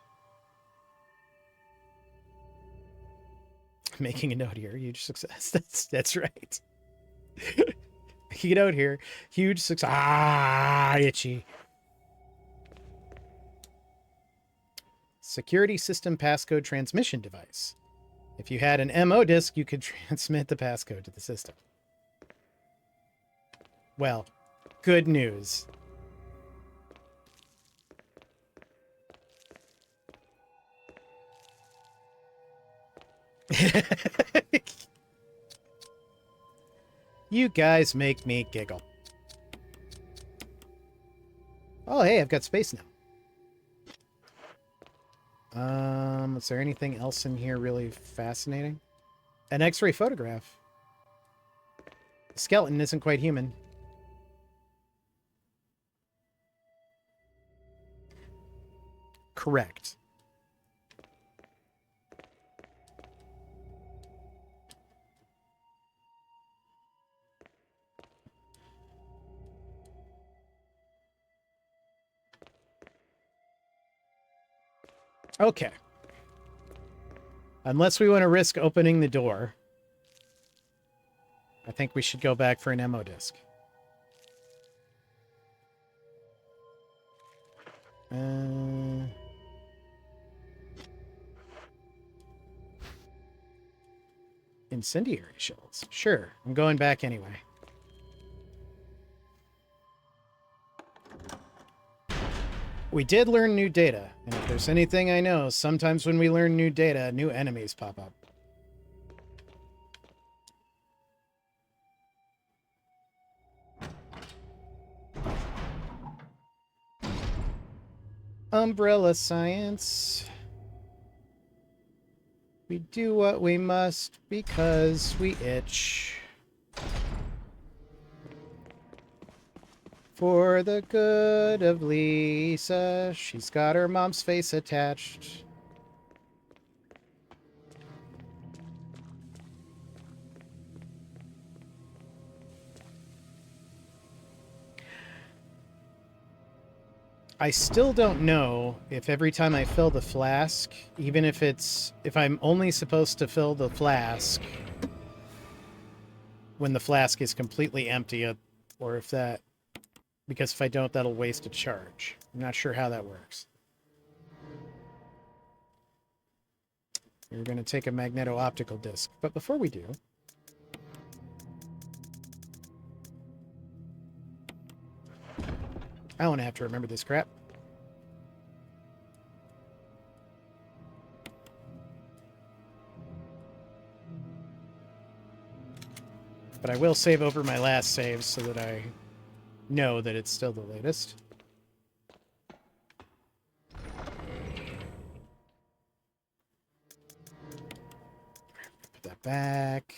Making a note here, huge success. That's right. Making a note here, huge success. Ah, itchy. Security system passcode transmission device. If you had an MO disk, you could transmit the passcode to the system. Well, good news. You guys make me giggle. Oh, hey, I've got space now. Is there anything else in here really fascinating? An X-ray photograph. The skeleton isn't quite human. Correct. Okay. Unless we want to risk opening the door, I think we should go back for an MO disc. Incendiary shells. Sure, I'm going back anyway. We did learn new data, and if there's anything I know, sometimes when we learn new data, new enemies pop up. Umbrella science. We do what we must because we itch. For the good of Lisa, she's got her mom's face attached. I still don't know if every time I fill the flask, even if I'm only supposed to fill the flask when the flask is completely empty, or if that, because if I don't, that'll waste a charge. I'm not sure how that works. We're going to take a magneto-optical disc, but before we do, I don't want to have to remember this crap. But I will save over my last saves so that I know that it's still the latest. Put that back.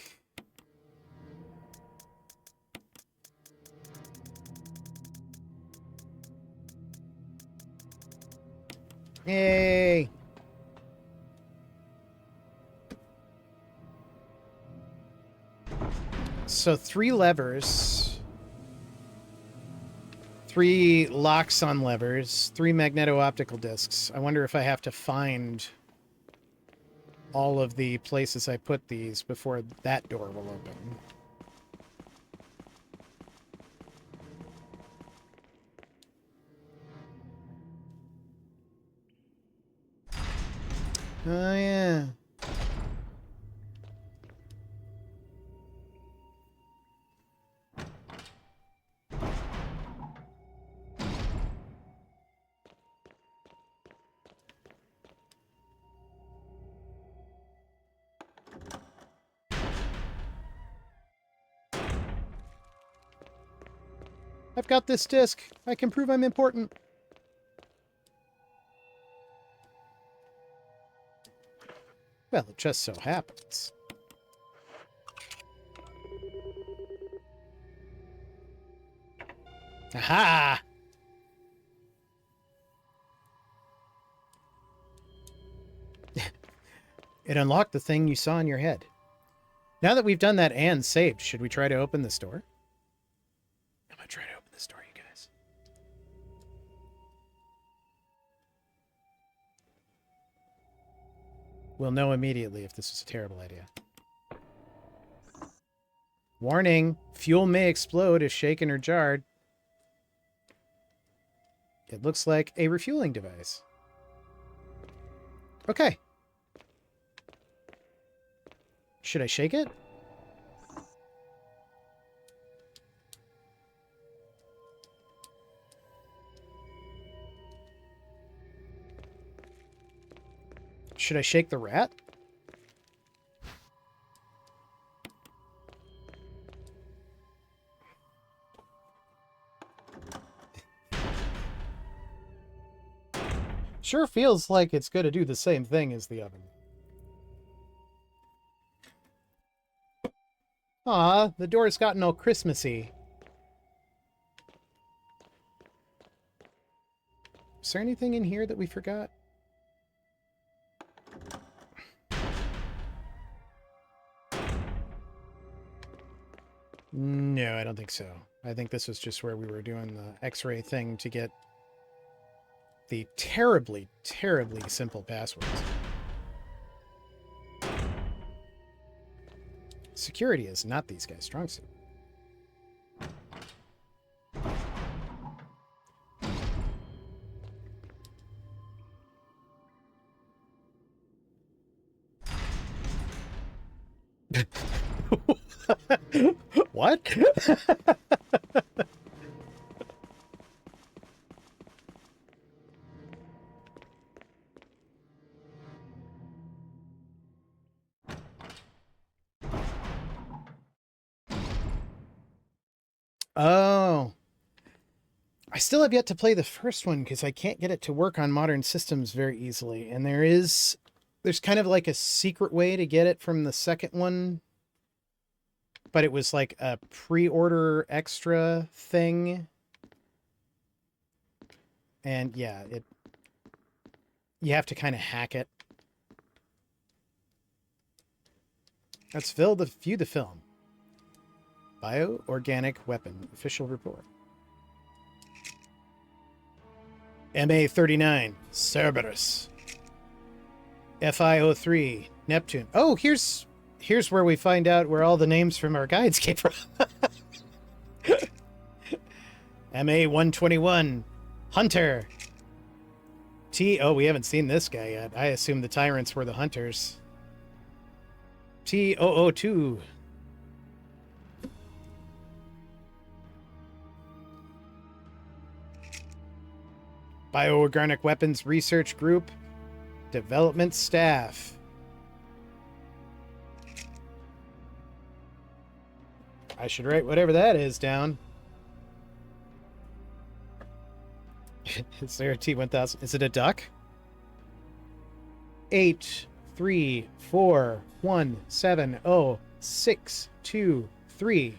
Yay! So 3 levers, 3 locks on levers, 3 magneto-optical discs. I wonder if I have to find all of the places I put these before that door will open. Oh, yeah. I've got this disc. I can prove I'm important. Well, it just so happens. Aha! It unlocked the thing you saw in your head. Now that we've done that and saved, should we try to open this door? I'm gonna try to open this door, you guys. We'll know immediately if this is a terrible idea. Warning! Fuel may explode if shaken or jarred. It looks like a refueling device. Okay. Should I shake it? Should I shake the rat? Sure feels like it's going to do the same thing as the oven. Aw, the door's gotten all Christmassy. Is there anything in here that we forgot? No, I don't think so. I think this was just where we were doing the X-ray thing to get the terribly, terribly simple passwords. Security is not these guys' strong suit. What? Oh. I still have yet to play the first one because I can't get it to work on modern systems very easily. And there's kind of like a secret way to get it from the second one. But it was like a pre-order extra thing. And yeah, you have to kind of hack it. Let's view the film. Bioorganic weapon, official report. MA-39, Cerberus. FI-03, Neptune. Oh, here's where we find out where all the names from our guides came from. MA-121, Hunter. Oh, we haven't seen this guy yet. I assume the Tyrants were the Hunters. T-002. Bioorganic Weapons Research Group. Development Staff. I should write whatever that is down. Is there a T-1000? Is it a duck? 834170623.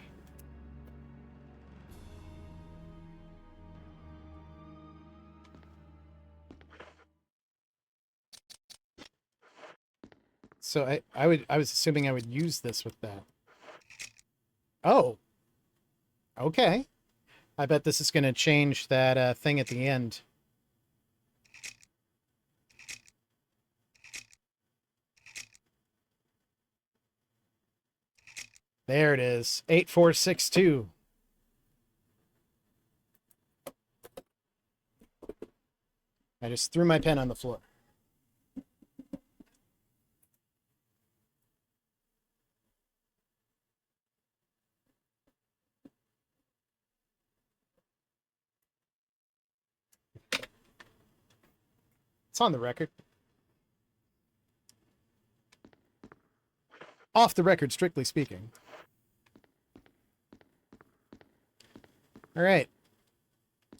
So I was assuming I would use this with that. Oh. Okay. I bet this is going to change that thing at the end. There it is. 8462. I just threw my pen on the floor. It's on the record. Off the record, strictly speaking. All right.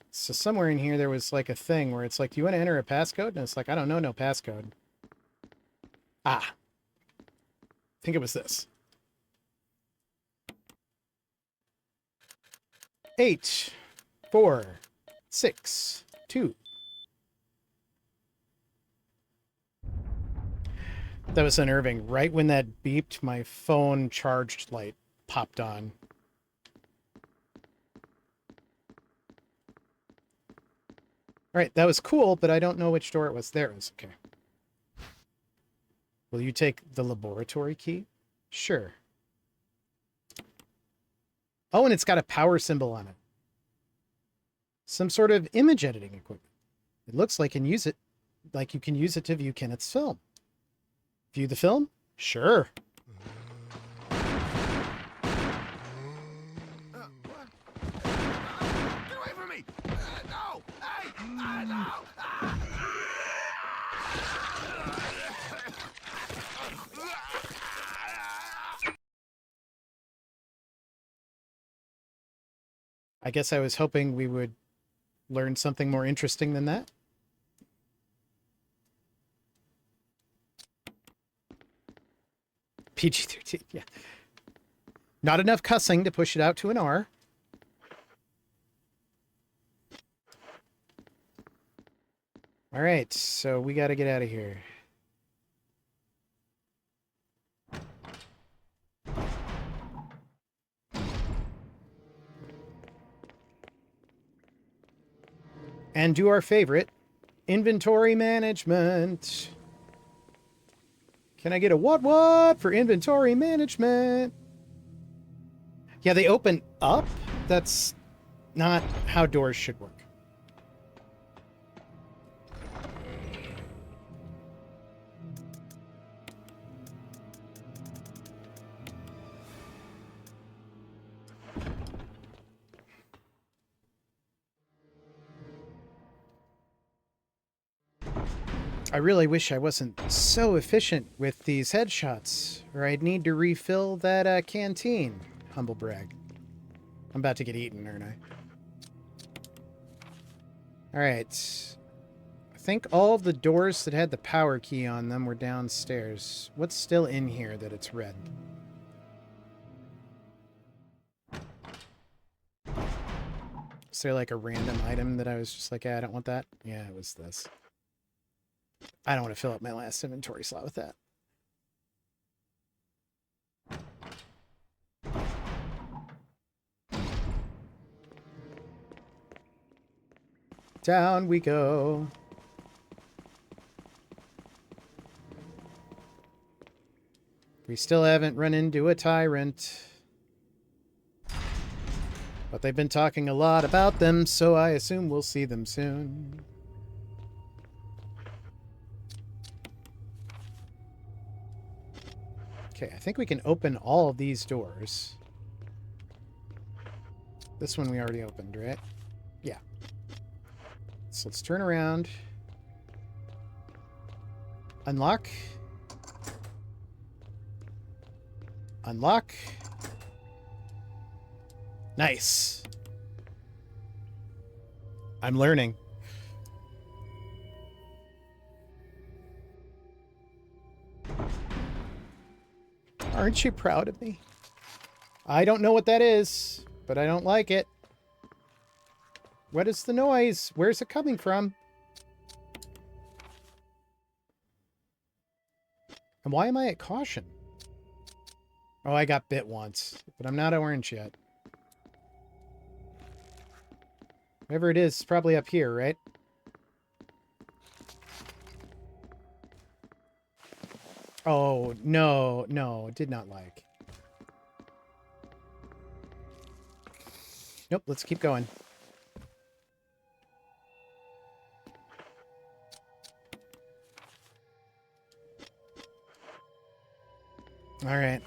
So somewhere in here there was like a thing where it's like, do you want to enter a passcode? And it's like, I don't know, no passcode. Ah. I think it was this. 8, 4, 6, 2. That was unnerving. Right when that beeped, my phone charged light popped on. All right, that was cool, but I don't know which door it was. There it is. Okay. Will you take the laboratory key? Sure. Oh, and it's got a power symbol on it. Some sort of image editing equipment. It looks like you can use it to view Kenneth's film. View the film? Sure. I guess I was hoping we would learn something more interesting than that. PG-13, yeah. Not enough cussing to push it out to an R. All right, so we got to get out of here. And do our favorite, inventory management. Can I get a what for inventory management? Yeah, they open up? That's not how doors should work. I really wish I wasn't so efficient with these headshots, or I'd need to refill that canteen. Humble brag. I'm about to get eaten, aren't I? Alright. I think all of the doors that had the power key on them were downstairs. What's still in here that it's red? Is there like a random item that I was just like, I don't want that? Yeah, it was this. I don't want to fill up my last inventory slot with that. Down we go. We still haven't run into a Tyrant. But they've been talking a lot about them, so I assume we'll see them soon. Okay, I think we can open all of these doors. This one we already opened, right? Yeah. So let's turn around. Unlock. Unlock. Nice. I'm learning. Aren't you proud of me? I don't know what that is, but I don't like it. What is the noise? Where's it coming from? And why am I at caution? Oh, I got bit once, but I'm not orange yet. Whatever it is, it's probably up here, right? Oh, no, no, did not like. Nope, let's keep going. All right.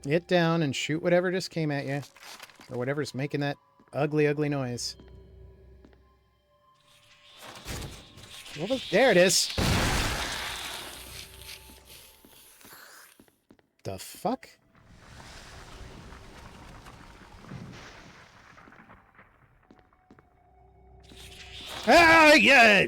Get down and shoot whatever just came at you. Or whatever's making that ugly, ugly noise. There it is. The fuck? Ah, yeah!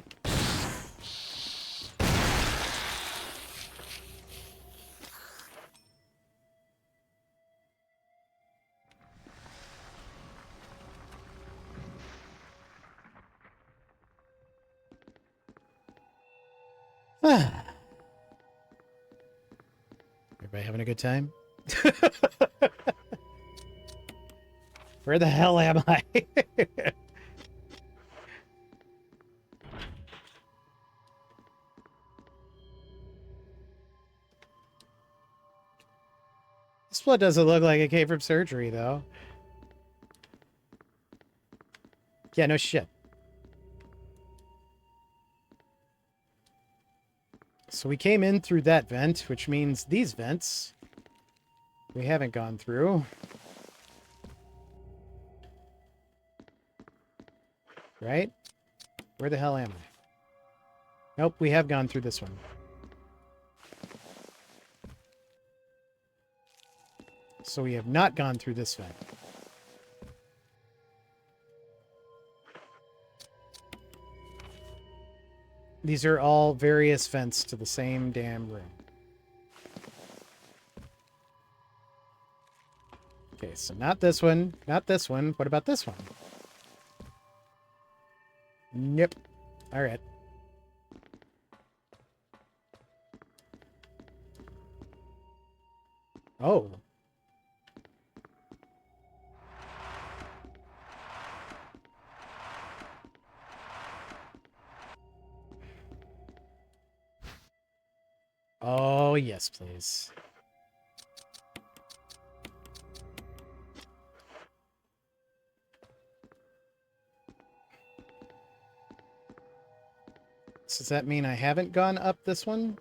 Everybody having a good time? Where the hell am I? This blood doesn't look like it came from surgery, though. Yeah, no shit. So we came in through that vent, which means these vents we haven't gone through. right? Where the hell am I? Nope, we have gone through this one. So we have not gone through this vent. These are all various vents to the same damn room. Okay, so not this one, not this one. What about this one? Nope. All right. Oh. Oh, yes, please. Does that mean I haven't gone up this one?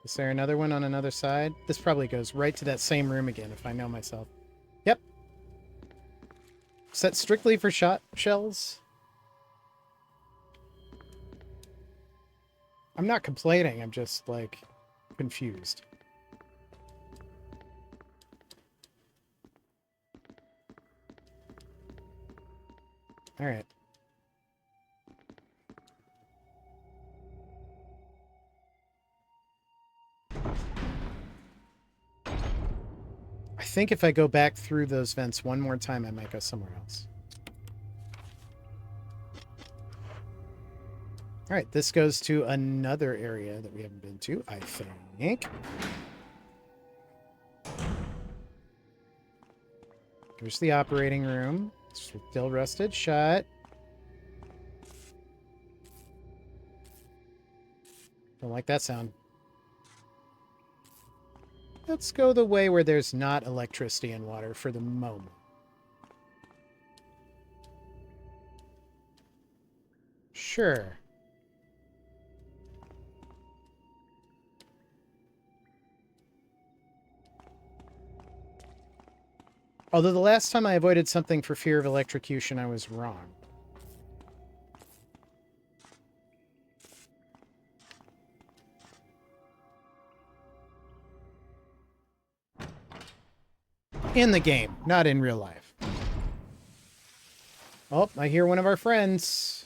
Is there another one on another side? This probably goes right to that same room again, if I know myself. Yep. Is that strictly for shot shells? I'm not complaining, I'm just, like, confused. Alright. I think if I go back through those vents one more time, I might go somewhere else. Alright, this goes to another area that we haven't been to, I think. Here's the operating room. Still rusted shut. Don't like that sound. Let's go the way where there's not electricity and water for the moment. Sure. Although the last time I avoided something for fear of electrocution, I was wrong. In the game, not in real life. Oh, I hear one of our friends.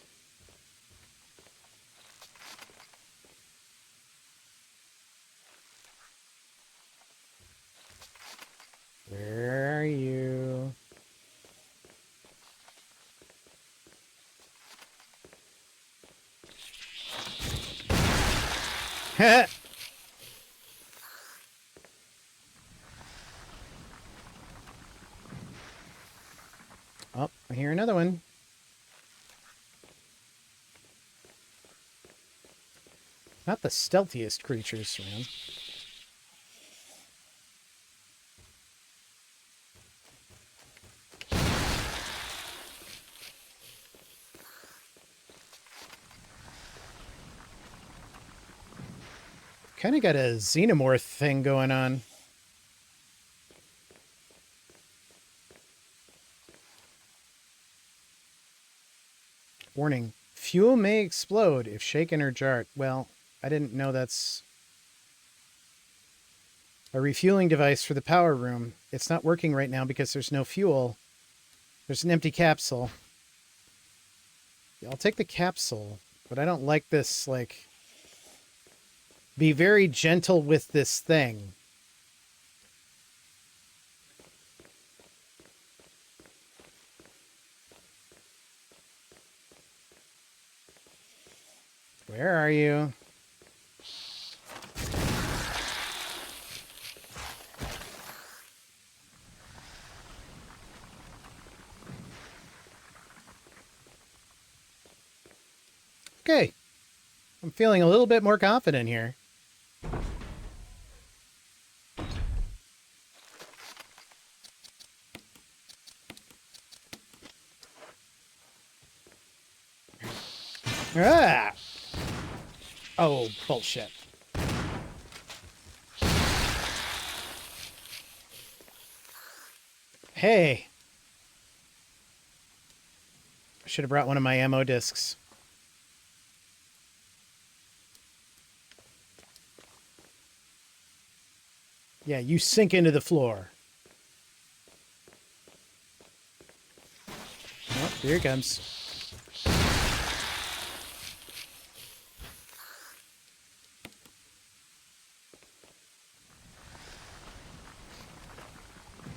Where are you? Heh! Oh, I hear another one. Not the stealthiest creatures around. Kind of got a xenomorph thing going on. Warning. Fuel may explode if shaken or jarred. Well, I didn't know that's a refueling device for the power room. It's not working right now because there's no fuel. There's an empty capsule. I'll take the capsule, but I don't like this, like... Be very gentle with this thing. Where are you? Okay. I'm feeling a little bit more confident here. Ah! Oh, bullshit. Hey. Should have brought one of my ammo discs. Yeah, you sink into the floor. Oh, here it comes.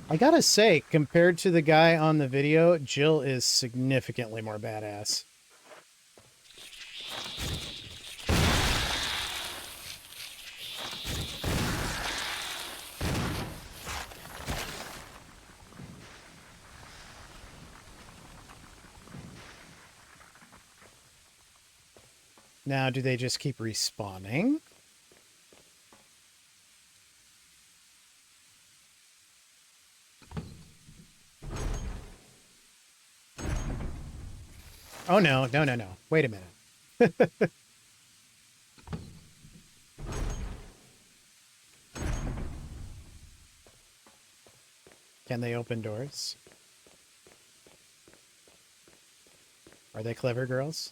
I gotta say, compared to the guy on the video, Jill is significantly more badass. Now, do they just keep respawning? Oh, no, no, no, no. Wait a minute. Can they open doors? Are they clever girls?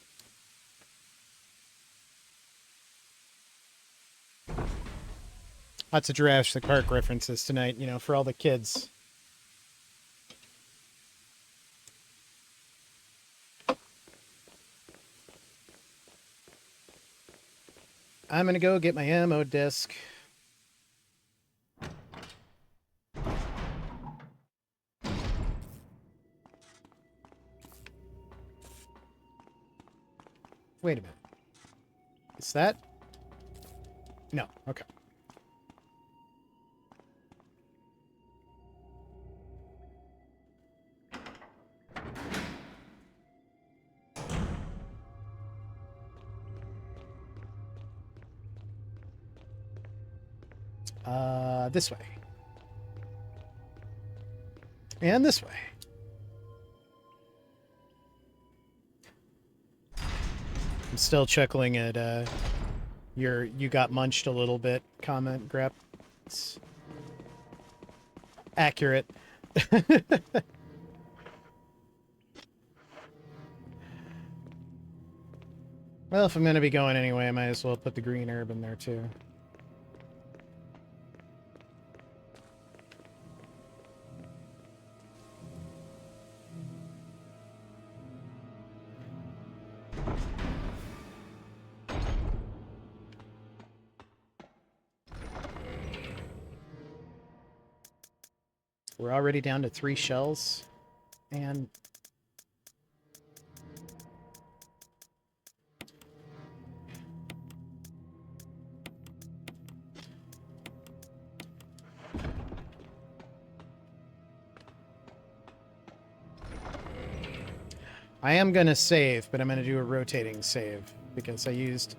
Lots of Jurassic Park references tonight, you know, for all the kids. I'm gonna go get my ammo disc. Wait a minute. Is that? No, okay. This way. And this way. I'm still chuckling at you got munched a little bit comment, Grep. It's accurate. Well, if I'm going to be going anyway, I might as well put the green herb in there too. We're already down to 3 shells, and I am going to save, but I'm going to do a rotating save because I used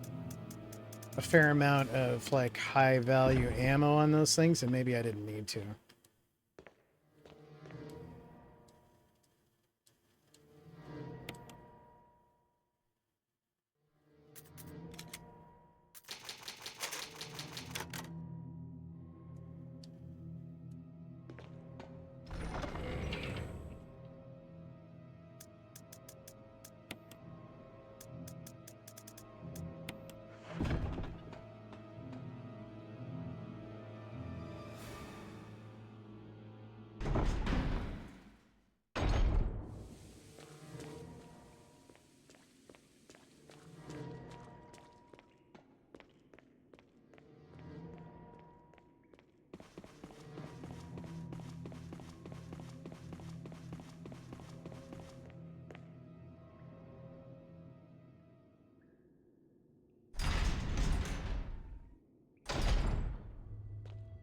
a fair amount of like high value ammo on those things, and maybe I didn't need to.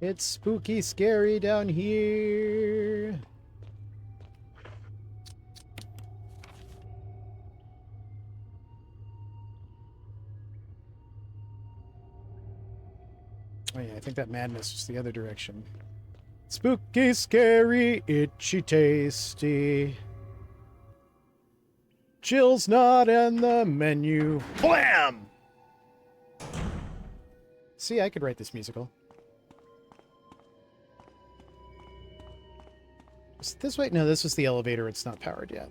It's spooky scary down here. Oh yeah, I think that madness was the other direction. Spooky, scary, itchy, tasty. Jill's not in the menu. Blam! See, I could write this musical. Is it this way? No, this was the elevator. It's not powered yet.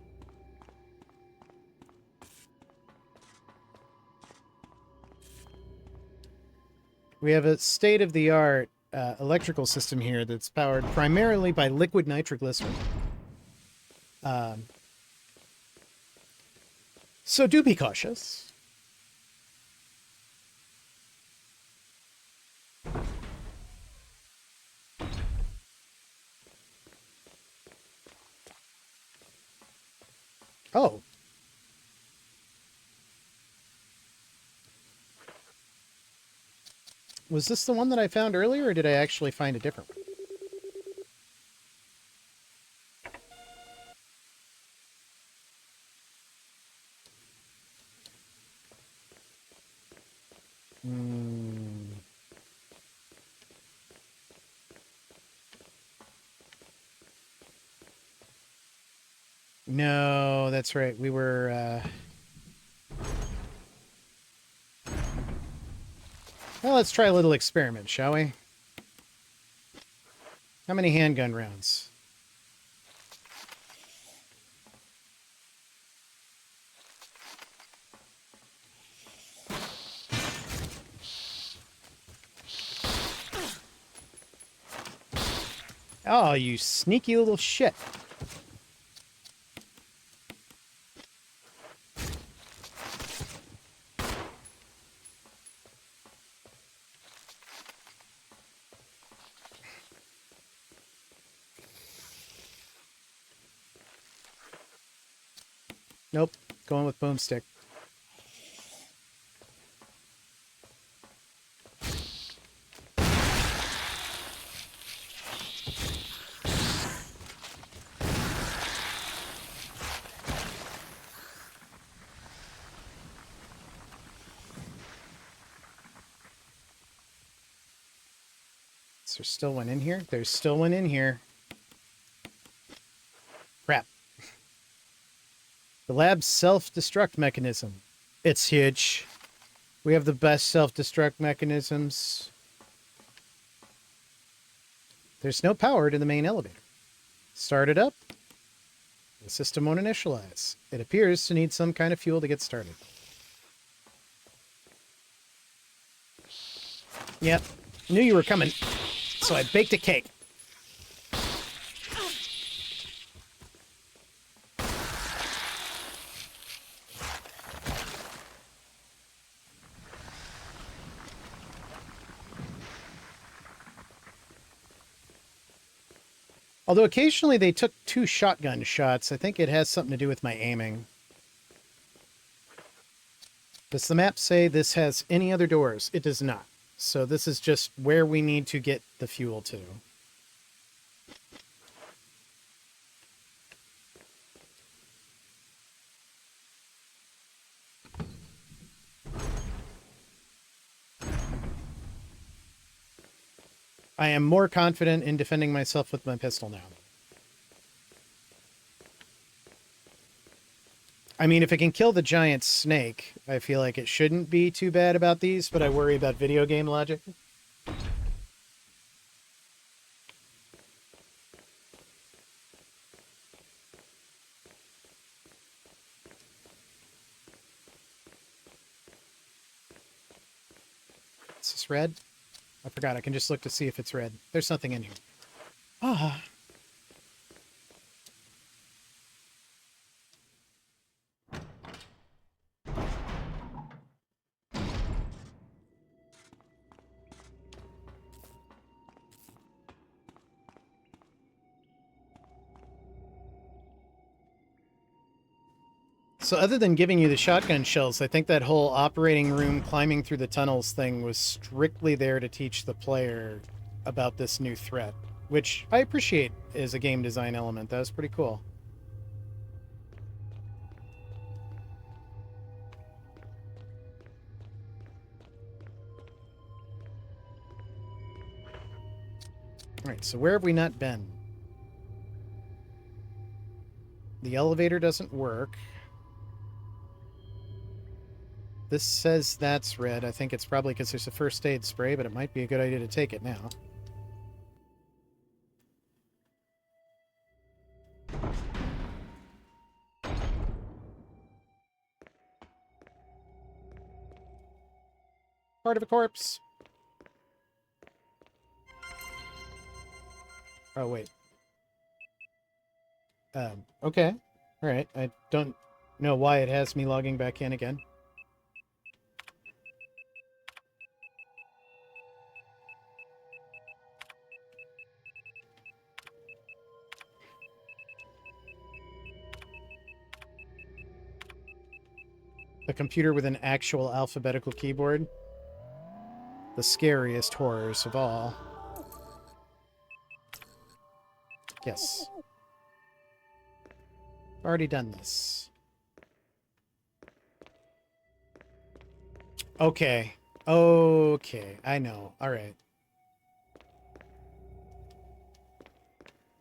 We have a state-of-the-art electrical system here that's powered primarily by liquid nitroglycerin. So do be cautious. Oh. Was this the one that I found earlier, or did I actually find a different one? No, that's right. We were, Well, let's try a little experiment, shall we? How many handgun rounds? Oh, you sneaky little shit. Nope, going with boomstick. Is there still one in here? There's still one in here. Crap. The lab's self-destruct mechanism. It's huge. We have the best self-destruct mechanisms. There's no power to the main elevator. Start it up. The system won't initialize. It appears to need some kind of fuel to get started. Yep. Knew you were coming. So I baked a cake. Although occasionally they took 2 shotgun shots, I think it has something to do with my aiming. Does the map say this has any other doors? It does not. So this is just where we need to get the fuel to. I am more confident in defending myself with my pistol now. I mean, if it can kill the giant snake, I feel like it shouldn't be too bad about these, but I worry about video game logic. Is this red? I forgot. I can just look to see if it's red. There's nothing in here. Ah. So other than giving you the shotgun shells, I think that whole operating room climbing through the tunnels thing was strictly there to teach the player about this new threat, which I appreciate as a game design element. That was pretty cool. Alright, so where have we not been? The elevator doesn't work. This says that's red. I think it's probably because there's a first aid spray, but it might be a good idea to take it now. Part of a corpse. Oh, wait. Okay. Alright. I don't know why it has me logging back in again. A computer with an actual alphabetical keyboard. The scariest horrors of all. Yes. Already done this. Okay. Okay. I know. Alright.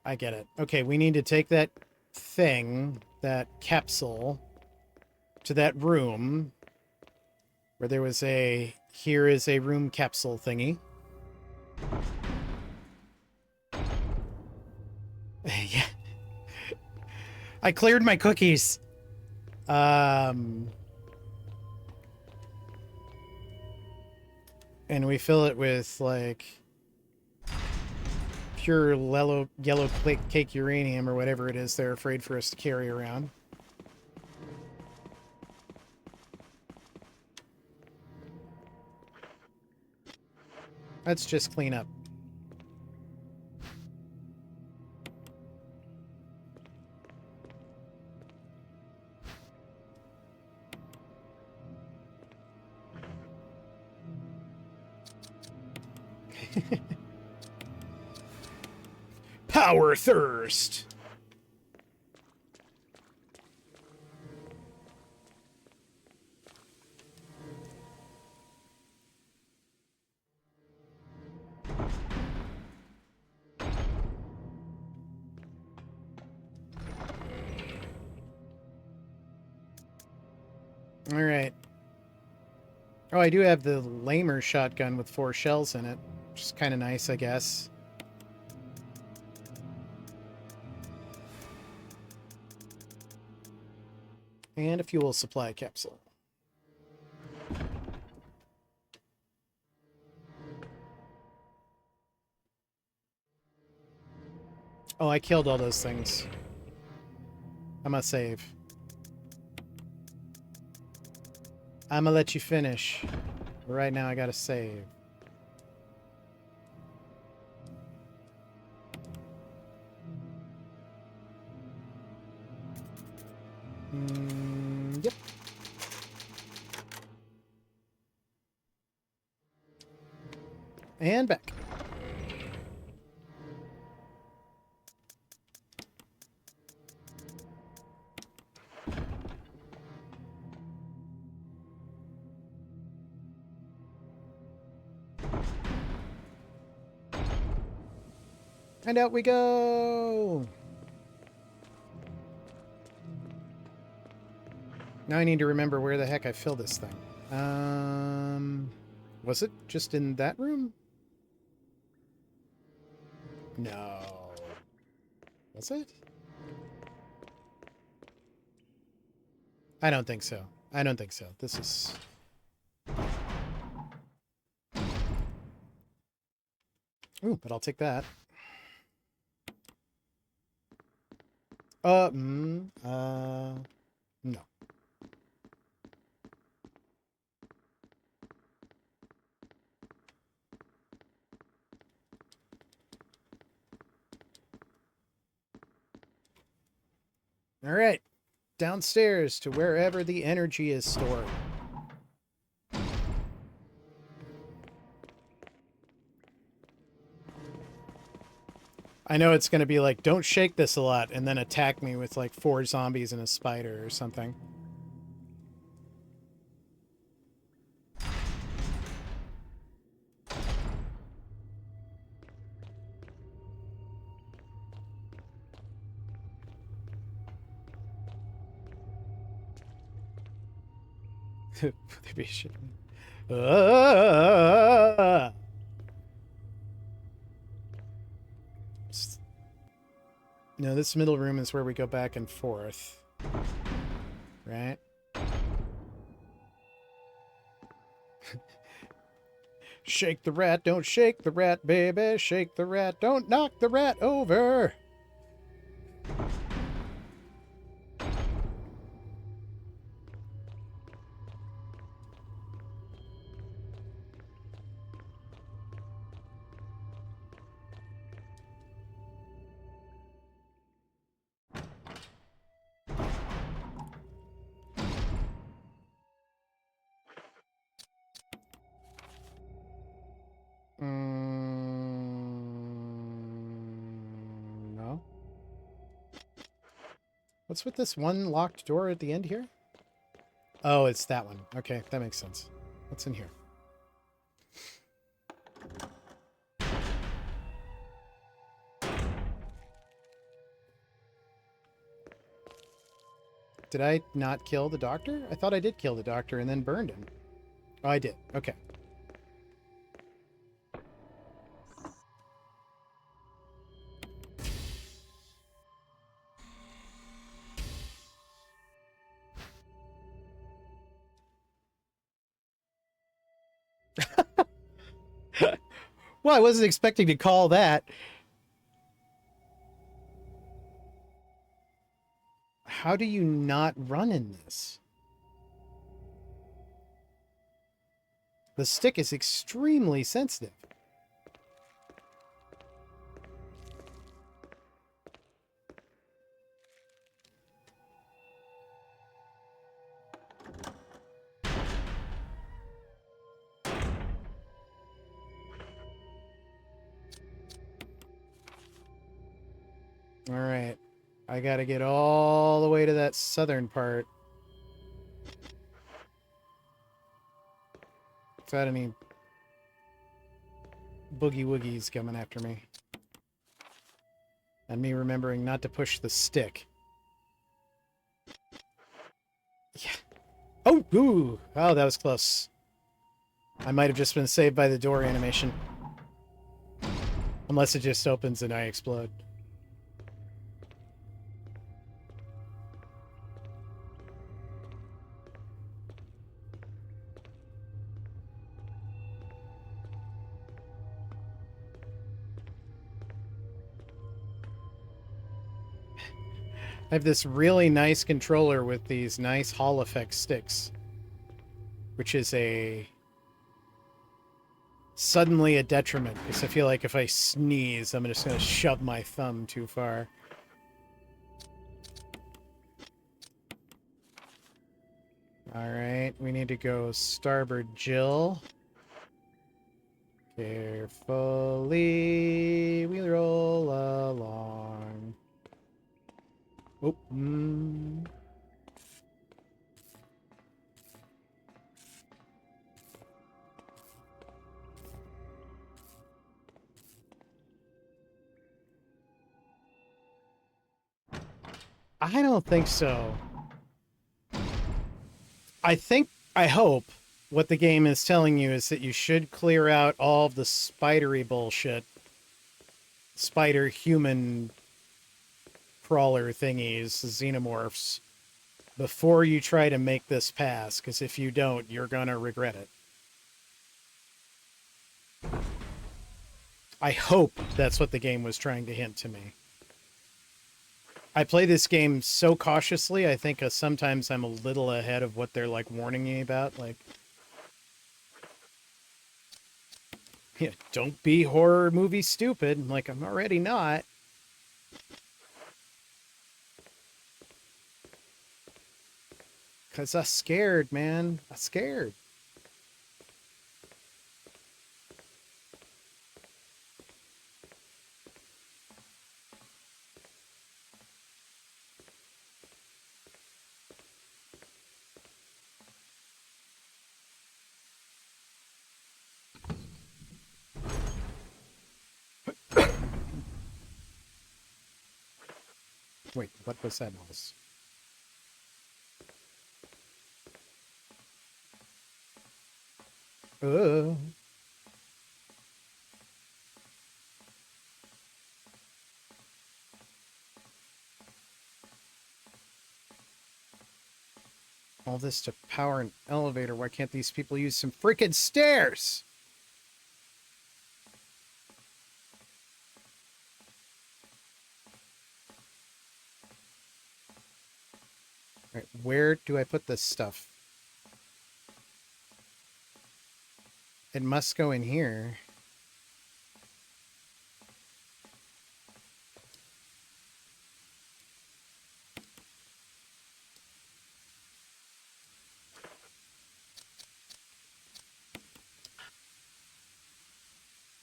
I get it. Okay, we need to take that thing, that capsule, to that room where there was a here is a room capsule thingy. Yeah. I cleared my cookies. And we fill it with like pure yellow cake uranium or whatever it is they're afraid for us to carry around. Let's just clean up. Power thirst. All right. Oh, I do have the lamer shotgun with 4 shells in it, which is kind of nice, I guess. And a fuel supply capsule. Oh, I killed all those things. I'm gonna save. I'm gonna let you finish. But right now I gotta save. Yep. And back. And out we go! Now I need to remember where the heck I filled this thing. Was it just in that room? No. Was it? I don't think so. I don't think so. This is... Ooh, but I'll take that. No. All right. Downstairs to wherever the energy is stored. I know it's going to be like, don't shake this a lot, and then attack me with like 4 zombies and a spider or something. Would they be shitting me? No, this middle room is where we go back and forth. Right? Shake the rat, don't shake the rat, baby. Shake the rat, don't knock the rat over. No. What's with this one locked door at the end here? Oh, it's that one. Okay, that makes sense. What's in here? Did I not kill the doctor? I thought I did kill the doctor and then burned him. Oh, I did. Okay. Well, I wasn't expecting to call that. How do you not run in this? The stick is extremely sensitive. All right. I gotta get all the way to that southern part. Without any boogie woogies coming after me. And me remembering not to push the stick. Yeah. Oh, ooh. Oh, that was close. I might have just been saved by the door animation. Unless it just opens and I explode. I have this really nice controller with these nice Hall effect sticks, which is suddenly a detriment because I feel like if I sneeze, I'm just going to shove my thumb too far. All right, we need to go starboard, Jill. Carefully, we roll along. Oh, I don't think so. I hope what the game is telling you is that you should clear out all of the spidery bullshit. Spider human crawler thingies, xenomorphs, before you try to make this pass, because if you don't, you're gonna regret it. I hope that's what the game was trying to hint to me. I play this game so cautiously, I think sometimes I'm a little ahead of what they're, like, warning me about. Like, yeah, don't be horror movie stupid. I'm like, I'm already not. Because I'm scared, man. I'm scared. Wait, what was that noise? Uh. All this to power an elevator. Why can't these people use some freaking stairs? All right, where do I put this stuff? It must go in here.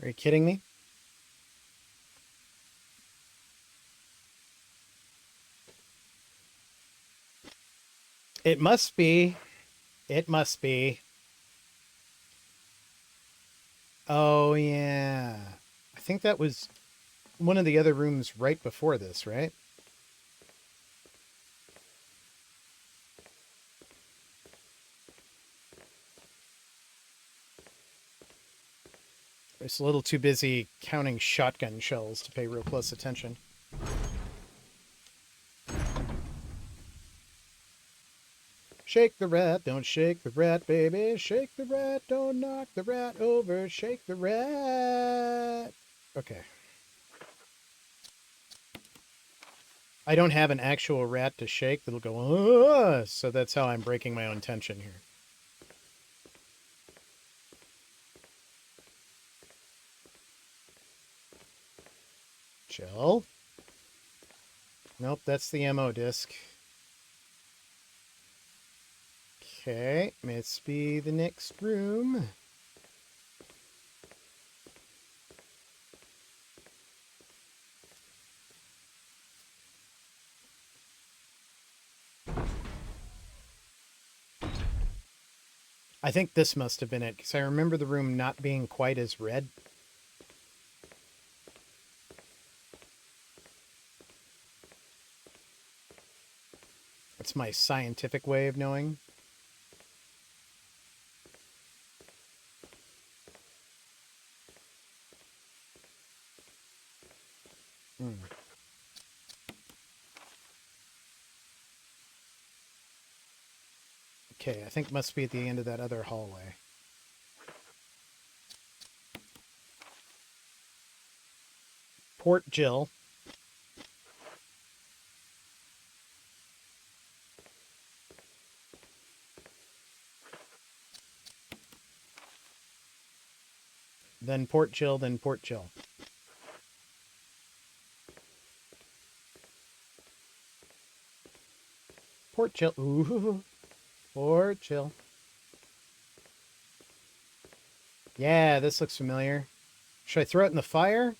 Are you kidding me? It must be. It must be. Oh, yeah. I think that was one of the other rooms right before this, right? I was a little too busy counting shotgun shells to pay real close attention. Shake the rat, don't shake the rat, baby. Shake the rat, don't knock the rat over. Shake the rat. Okay. I don't have an actual rat to shake that'll go, so that's how I'm breaking my own tension here. Jill? Nope, that's the ammo disc. Okay, must be the next room. I think this must have been it, because I remember the room not being quite as red. That's my scientific way of knowing. Okay, I think it must be at the end of that other hallway. Port Jill. Then Port Jill, then Port Jill. Port Jill. Ooh. Port Jill. Yeah, this looks familiar. Should I throw it in the fire?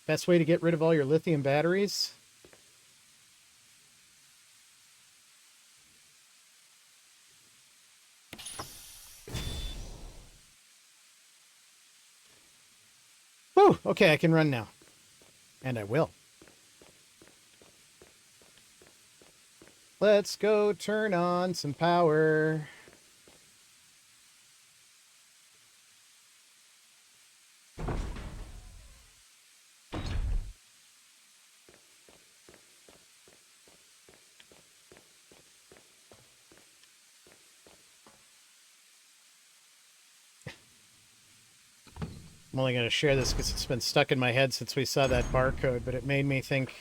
Best way to get rid of all your lithium batteries? Whew, okay, I can run now. And I will. Let's go turn on some power. I'm only going to share this because it's been stuck in my head since we saw that barcode, but it made me think,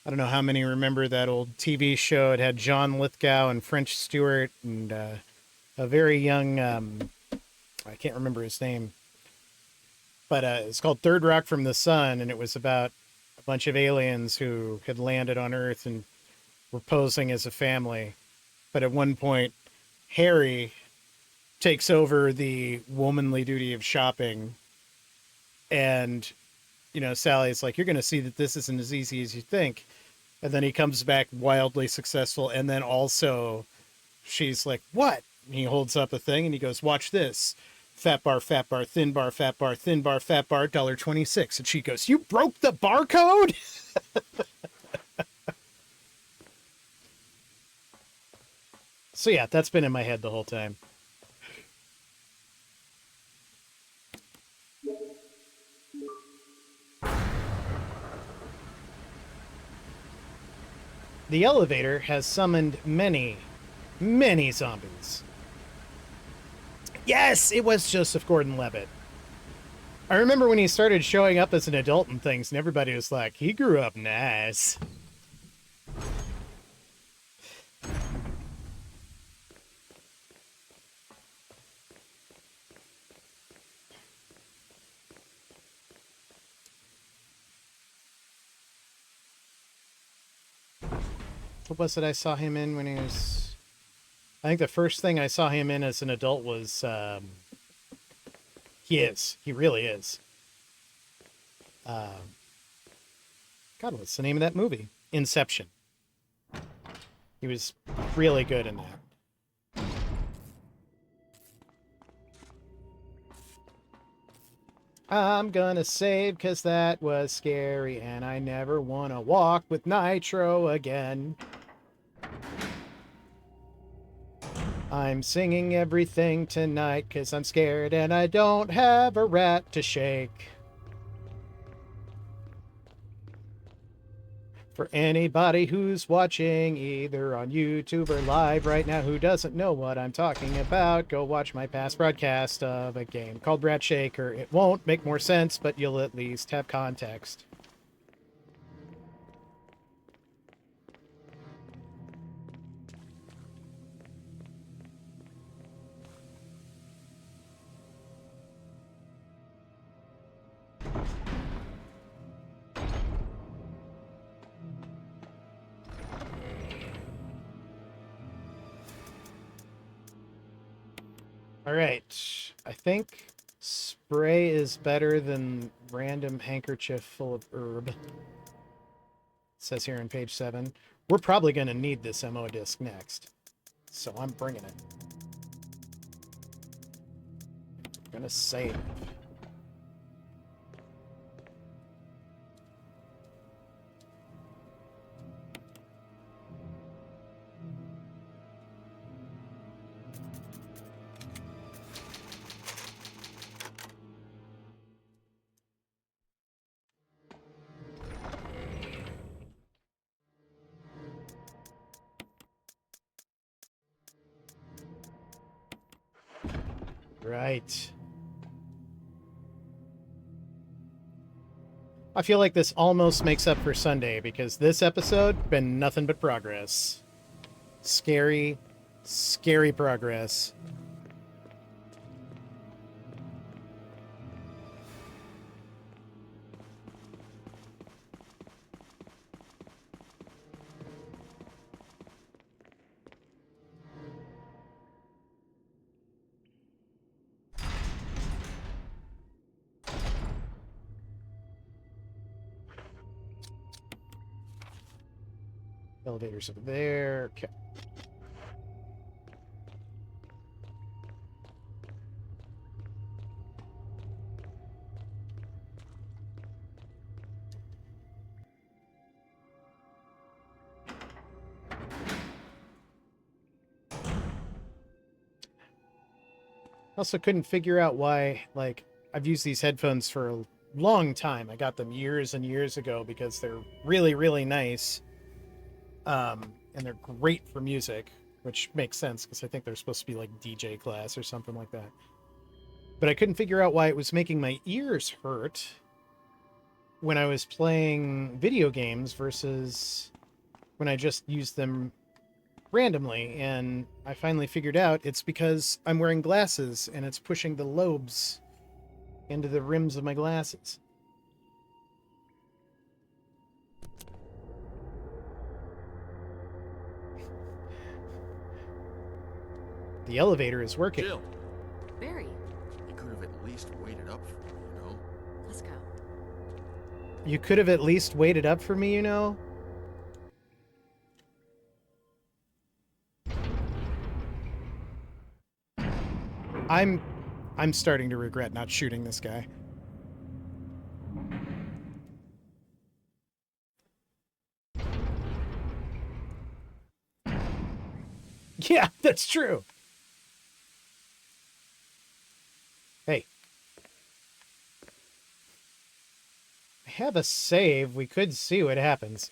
I don't know how many remember that old TV show. It had John Lithgow and French Stewart and a very young, I can't remember his name, but it's called Third Rock from the Sun, and it was about a bunch of aliens who had landed on Earth and were posing as a family. But at one point, Harry takes over the womanly duty of shopping, and Sally's like, you're going to see that this isn't as easy as you think. And then he comes back wildly successful, and then also she's like, what? And he holds up a thing and he goes, watch this. Fat bar, thin bar, fat bar, thin bar, fat bar, $1.26. And she goes, you broke the barcode? So yeah, that's been in my head the whole time. The elevator has summoned many, many zombies. Yes, it was Joseph Gordon-Levitt. I remember when he started showing up as an adult and things, and everybody was like, he grew up nice. What was it I saw him in when he was... I think the first thing I saw him in as an adult was... He is. He really is. God, what's the name of that movie? Inception. He was really good in that. I'm gonna save because that was scary and I never want to walk with Nitro again. I'm singing everything tonight because I'm scared and I don't have a rat to shake. For anybody who's watching either on YouTube or live right now who doesn't know what I'm talking about, go watch my past broadcast of a game called Rat Shaker. It won't make more sense, but you'll at least have context. All right, I think spray is better than random handkerchief full of herb. It says here on page 7. We're probably going to need this MO disc next, so I'm bringing it. I'm going to save. Right. I feel like this almost makes up for Sunday because this episode been nothing but progress. Scary, scary progress. Elevators over there. Okay. Also couldn't figure out why, like, I've used these headphones for a long time. I got them years and years ago because they're really, really nice. And they're great for music, which makes sense because I think they're supposed to be like DJ class or something like that. But I couldn't figure out why it was making my ears hurt when I was playing video games versus when I just used them randomly. And I finally figured out it's because I'm wearing glasses and it's pushing the lobes into the rims of my glasses. The elevator is working. Jill, Barry, you could have at least waited up for me, you know? let's go. You could have at least waited up for me, you know? I'm starting to regret not shooting this guy. Yeah, that's true. Hey. I have a save. We could see what happens.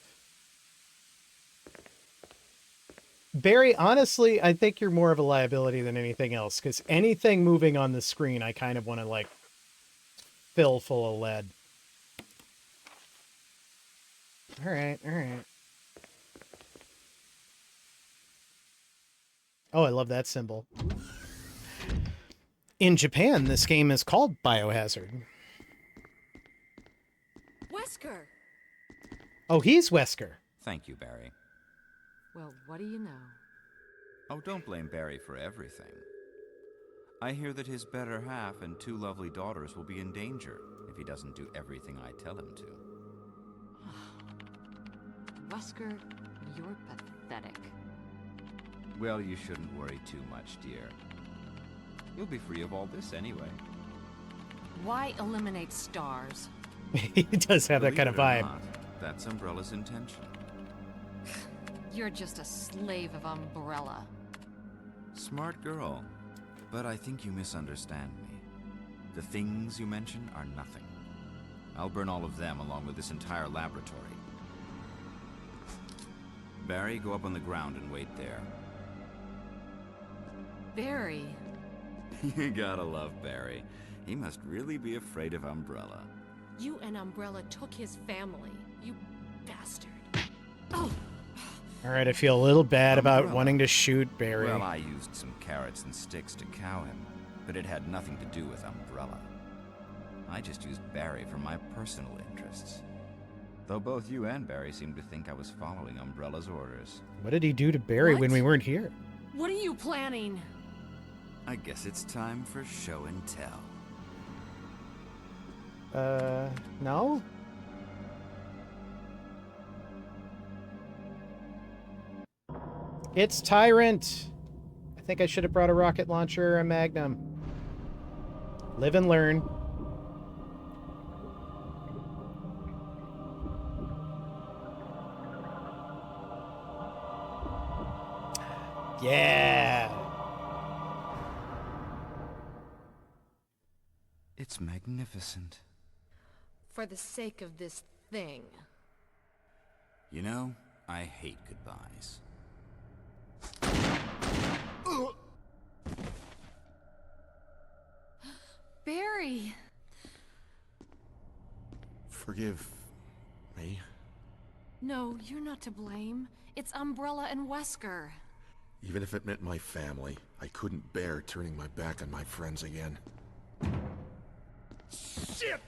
Barry, honestly, I think you're more of a liability than anything else, because anything moving on the screen, I kind of want to, like, fill full of lead. All right, all right. Oh, I love that symbol. In Japan, this game is called Biohazard. Wesker! Oh, he's Wesker. Thank you, Barry. Well, what do you know? Oh, don't blame Barry for everything. I hear that his better half and 2 lovely daughters will be in danger if he doesn't do everything I tell him to. Wesker, you're pathetic. Well, you shouldn't worry too much, dear. You'll be free of all this anyway. Why eliminate stars? He does have that kind of Believe it or vibe. not, that's Umbrella's intention. You're just a slave of Umbrella. Smart girl. But I think you misunderstand me. The things you mention are nothing. I'll burn all of them along with this entire laboratory. Barry, go up on the ground and wait there. Barry. You gotta love Barry. He must really be afraid of Umbrella. You and Umbrella took his family. You bastard. Oh! All right, I feel a little bad about Umbrella. wanting to shoot Barry. Well, I used some carrots and sticks to cow him, but it had nothing to do with Umbrella. I just used Barry for my personal interests. Though both you and Barry seemed to think I was following Umbrella's orders. What did he do to Barry when What? we weren't here? What are you planning? I guess it's time for show and tell. No? It's Tyrant! I think I should have brought a rocket launcher or a Magnum. Live and learn. Yeah! It's magnificent. For the sake of this thing. You know, I hate goodbyes. Barry! Forgive me. No, you're not to blame. It's Umbrella and Wesker. Even if it meant my family, I couldn't bear turning my back on my friends again. Shit!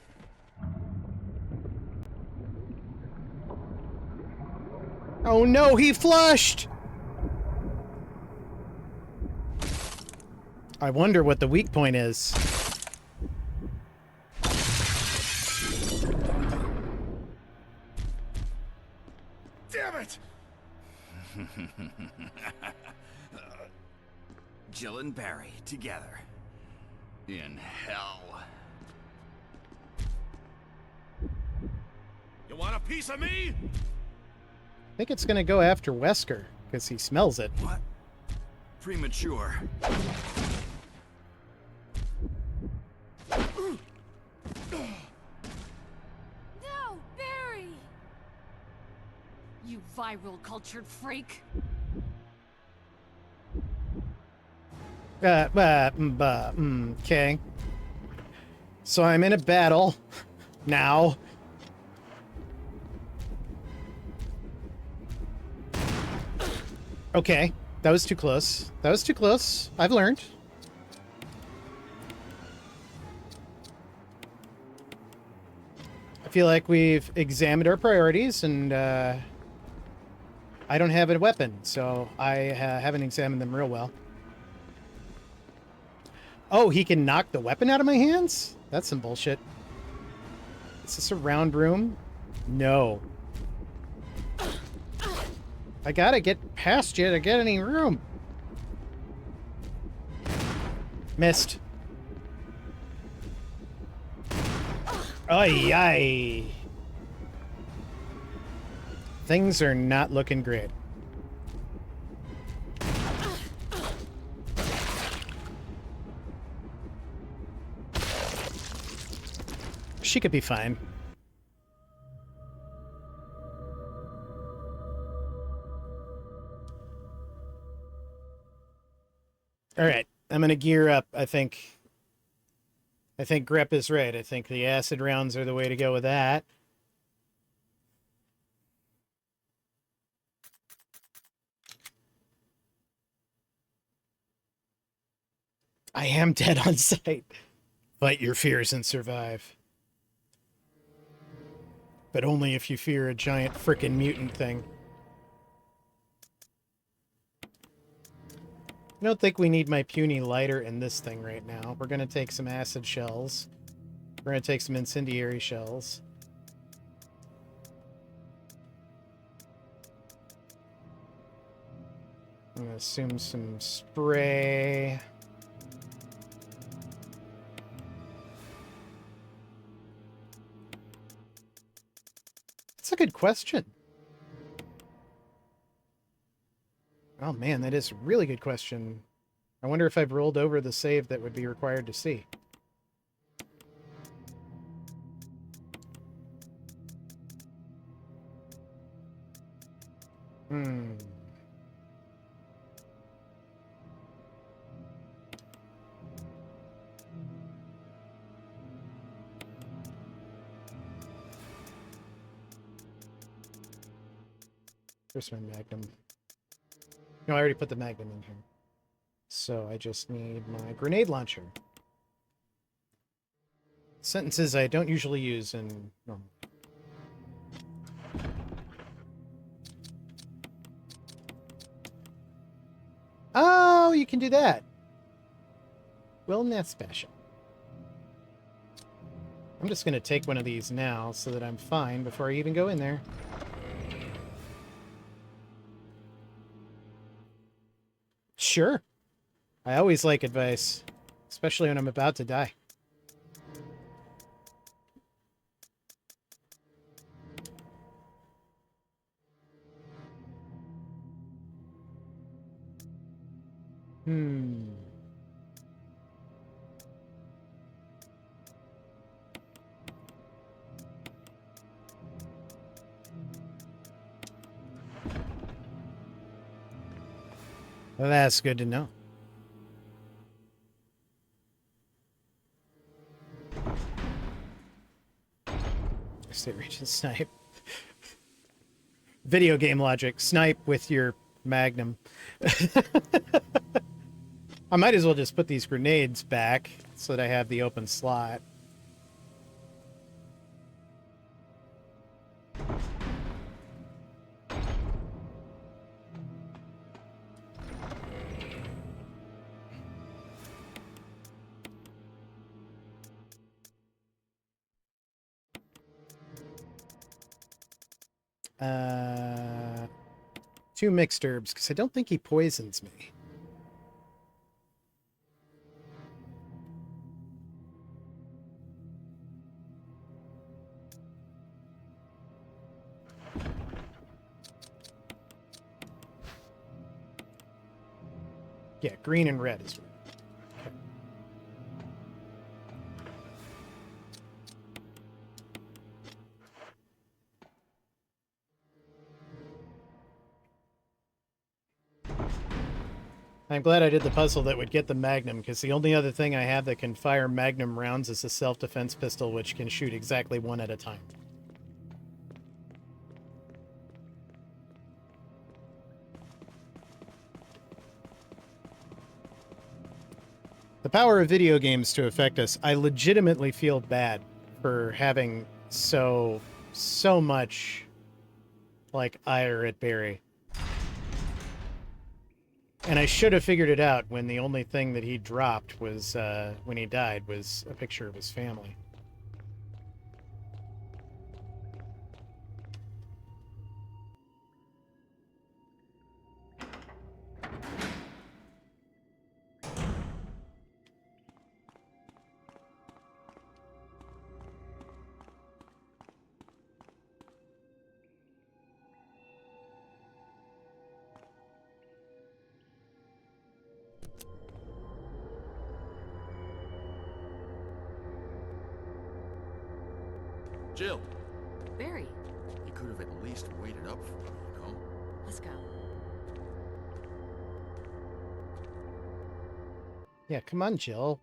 Oh no, he flushed! I wonder what the weak point is. Damn it! Jill and Barry together. In hell. You want a piece of me? I think it's gonna go after Wesker, because he smells it. What? Premature. No, Barry! You viral cultured freak. Okay. So I'm in a battle now. Okay, that was too close. That was too close. I've learned. I feel like we've examined our priorities, and I don't have a weapon, so I haven't examined them real well. Oh, he can knock the weapon out of my hands? That's some bullshit. Is this a round room? No. I gotta get past you to get any room. Missed. Ay, ay. Things are not looking great. She could be fine. All right, I'm gonna gear up, I think. I think Grep is right. I think the acid rounds are the way to go with that. I am dead on sight. Fight your fears and survive. But only if you fear a giant frickin' mutant thing. I don't think we need my puny lighter in this thing right now. We're going to take some acid shells. We're going to take some incendiary shells. I'm going to assume some spray. That's a good question. Oh man, that is a really good question. I wonder if I've rolled over the save that would be required to see. Where's my magnum? No, I already put the magnum in here. So I just need my grenade launcher. Sentences I don't usually use in normal. Oh, you can do that. Well, that's special. I'm just going to take one of these now so that I'm fine before I even go in there. Sure. I always like advice, especially when I'm about to die. Well, that's good to know. State reach and snipe. Video game logic. Snipe with your magnum. I might as well just put these grenades back so that I have the open slot. Two mixed herbs, because I don't think he poisons me. Yeah, green and red is right. Okay. I'm glad I did the puzzle that would get the magnum, because the only other thing I have that can fire magnum rounds is a self-defense pistol, which can shoot exactly one at a time. The power of video games to affect us. I legitimately feel bad for having so much, like, ire at Barry. And I should have figured it out when the only thing that he dropped was, when he died, was a picture of his family. Jill, Barry, you could have at least waited up for me, you know? let's go. Yeah, come on, Jill.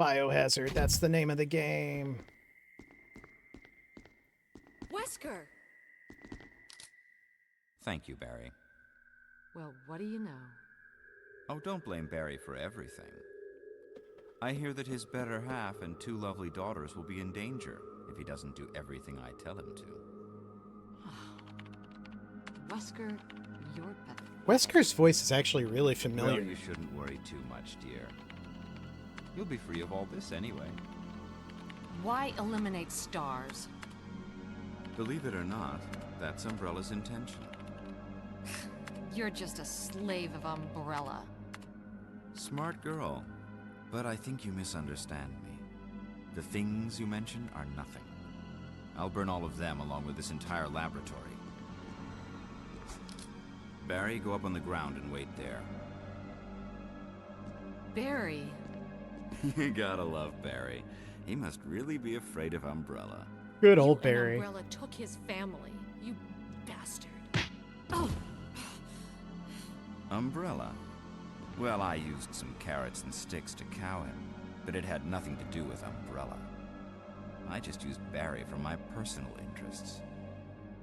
Biohazard, that's the name of the game. Wesker! Thank you, Barry. Well, what do you know? Oh, don't blame Barry for everything. I hear that his better half and 2 lovely daughters will be in danger if he doesn't do everything I tell him to. Wesker, you're pathetic. Wesker's voice is actually really Well, familiar. you shouldn't worry too much, dear. You'll be free of all this anyway. Why eliminate stars? Believe it or not, that's Umbrella's intention. You're just a slave of Umbrella. Smart girl. But I think you misunderstand me. The things you mention are nothing. I'll burn all of them along with this entire laboratory. Barry, go up on the ground and wait there. Barry. You gotta love Barry. He must really be afraid of Umbrella. Good old You and Barry. Umbrella took his family. You bastard. Oh! Umbrella? Well, I used some carrots and sticks to cow him, but it had nothing to do with Umbrella. I just used Barry for my personal interests.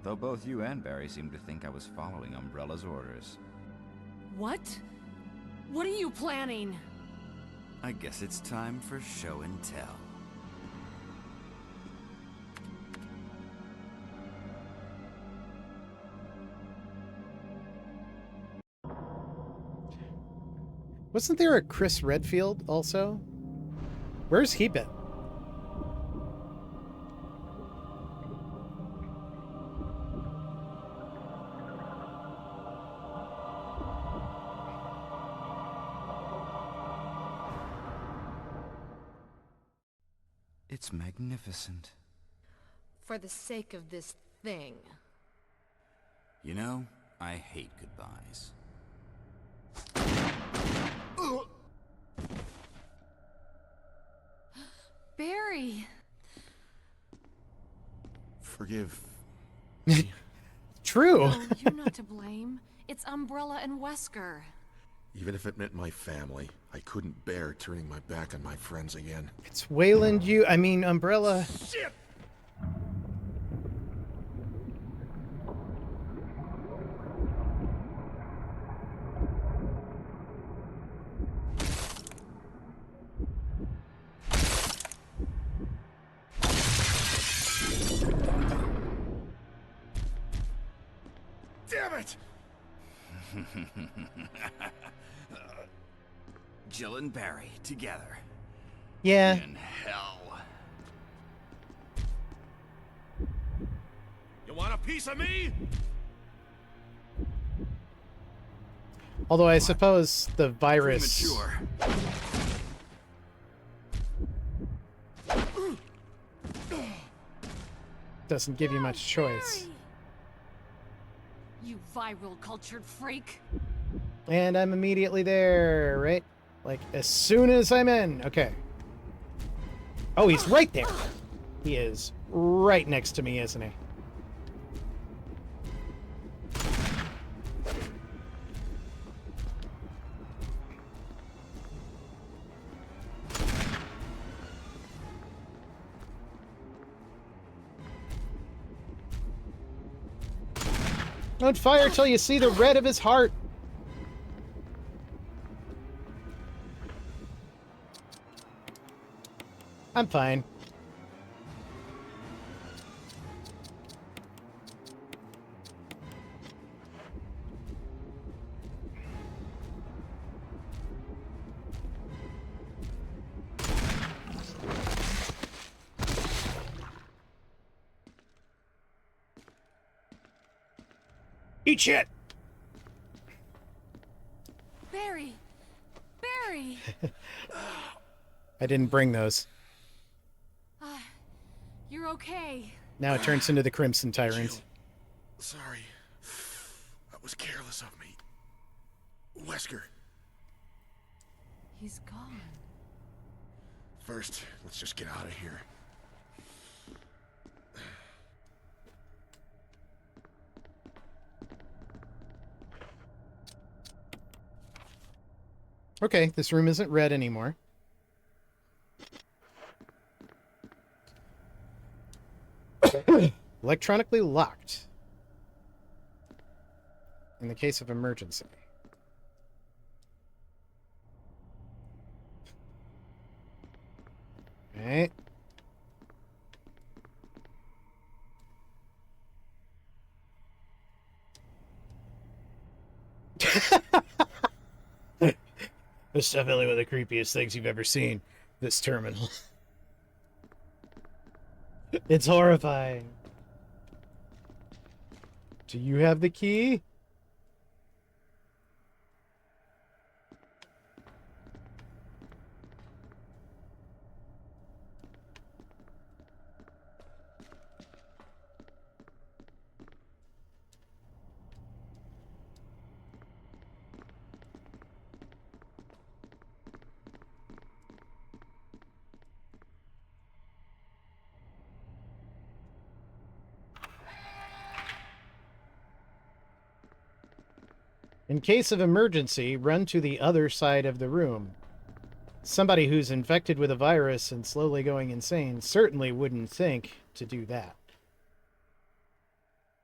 Though both you and Barry seem to think I was following Umbrella's orders. What? What are you planning? I guess it's time for show and tell. Wasn't there a Chris Redfield also? Where's he been? It's magnificent. For the sake of this thing. You know, I hate goodbyes. Barry! Forgive. True. No, you're not to blame. It's Umbrella and Wesker. Even if it meant my family, I couldn't bear turning my back on my friends again. It's Umbrella. Shit! Damn it! Jill and Barry together. Yeah. In hell. You want a piece of me? Although I suppose the virus Premature. doesn't give you much choice. Barry! You viral cultured freak. And I'm immediately there, right? Like, as soon as I'm in. Okay. Oh, he's right there. He is right next to me, isn't he? Don't fire till you see the red of his heart. I'm fine. Eat shit! Barry! Barry! I didn't bring those. You're okay. Now it turns into the Crimson Tyrant. Jill, sorry. That was careless of me. Wesker, He's gone. first, let's just get out of here. Okay, this room isn't red anymore. Electronically locked. In the case of emergency. Okay. This is definitely one of the creepiest things you've ever seen. This terminal. It's horrifying. Do you have the key? In case of emergency, run to the other side of the room. Somebody who's infected with a virus and slowly going insane certainly wouldn't think to do that.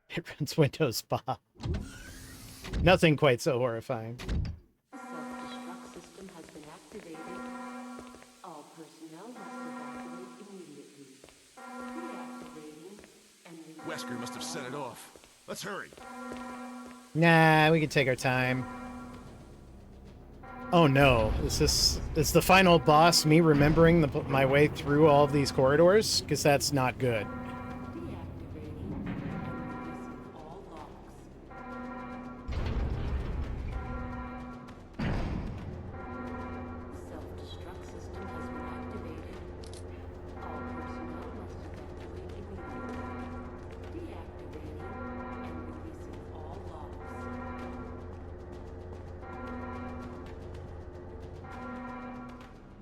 It runs Windows Spa. Nothing quite so horrifying. Self-destruct system has been activated. All personnel must evacuate immediately. Deactivating and Wesker must have set it off. Let's hurry. Nah, we can take our time. Oh no, is the final boss me remembering my way through all of these corridors? Because that's not good. deactivating and releasing all locks. Self-destruct system has been activated. All personnel must evacuate immediately. Deactivating and releasing all locks.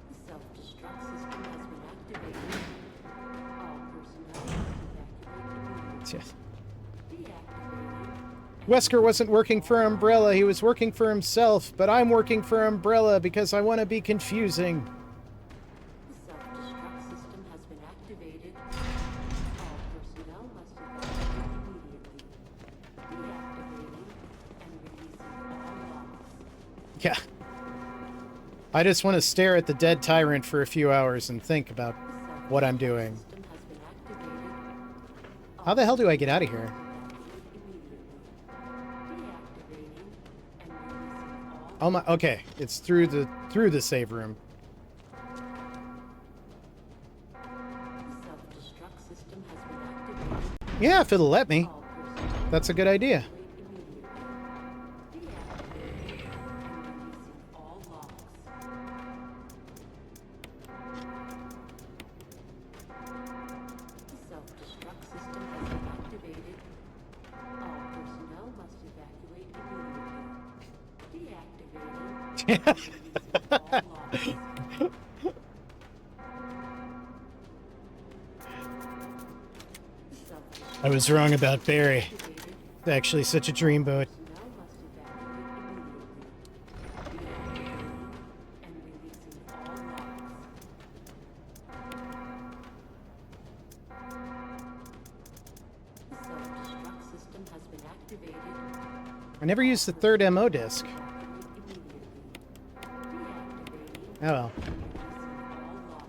The self-destruct system has been activated. All personnel must evacuate immediately. Yes. Deactivating. Wesker wasn't working for Umbrella, he was working for himself, but I'm working for Umbrella because I want to be confusing. The self-destruct system has been activated. All personnel must evacuate immediately. Deactivating and releasing all locks. Yeah. I just want to stare at the dead Tyrant for a few hours and think about what I'm doing. System has been activated. How the hell do I get out of here? Oh my, okay, it's through the save room. Self-destruct system has been activated. Yeah, if it'll let me. All personnel That's a good idea. immediately. Deactivating and releasing all locks. The self-destruct system has been activated. All personnel must evacuate immediately. Deactivating and releasing all locks. I was wrong about Barry. Activated. It's actually such a dreamboat. Personnel must evacuate immediately. Deactivating and releasing all locks. The self-destruct system has been activated. I never used the third MO disc. Evacuate immediately. Deactivating Oh well. and releasing all locks.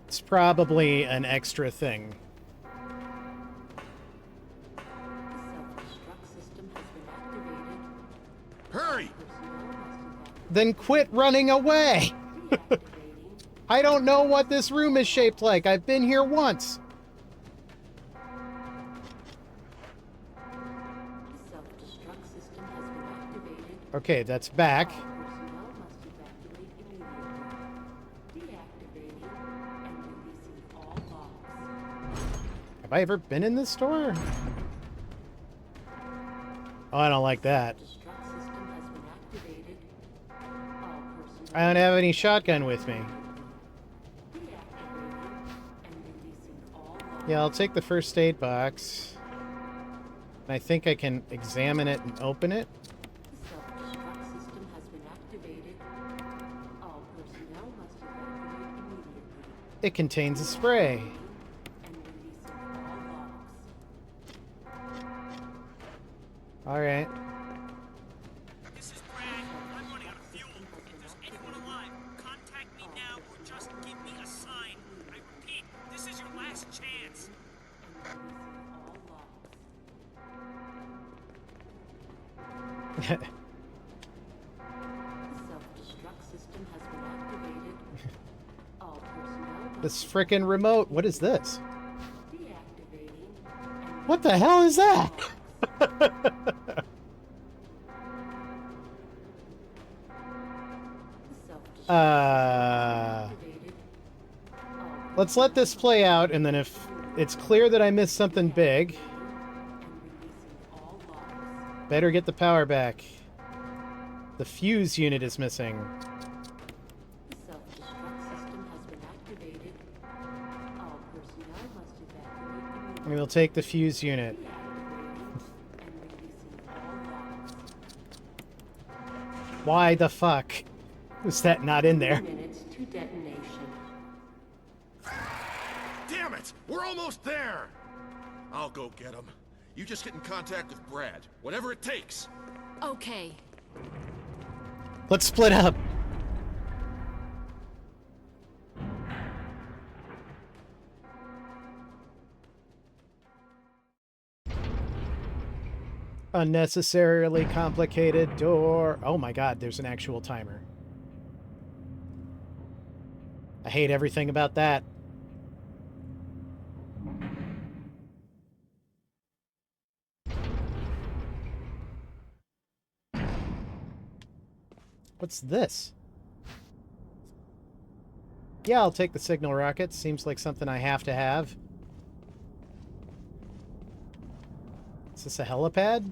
It's probably an extra thing. The self-destruct system has been activated. Hurry! Personnel must evacuate. Then quit running away! Deactivating. I don't know what this room is shaped like. I've been here once. The self-destruct system has been activated. Okay, that's back. All personnel must evacuate immediately. Deactivating and releasing all locks. Have I ever been in this store? Oh, I don't like that. Destruct system has been activated. All personnel I don't have any shotgun with me. deactivating and releasing all locks. Yeah, I'll take the first aid box. I think I can examine it and open it. The self-destruct system has been activated. All personnel must evacuate immediately. It contains a spray. And releasing all locks. All right. This is Brad. I'm running out of fuel. If there's anyone alive, contact me now or just give me a sign. I repeat, this is your last chance. Self-destruct system has been activated. All personnel This frickin' remote. What is this? deactivating. What the hell is that? Let's let this play out, and then if it's clear that I missed something big, better get the power back. The fuse unit is missing. The self-destruct system has been activated. All personnel must evacuate And we'll take the fuse unit. and releasing all logs. Why the fuck was that not in there? 2 minutes to detonation. Damn it! We're almost there! I'll go get him. You just get in contact with Brad. Whatever it takes. Okay. Let's split up. Unnecessarily complicated door. Oh my god, there's an actual timer. I hate everything about that. What's this? Yeah, I'll take the signal rocket. Seems like something I have to have. Is this a helipad?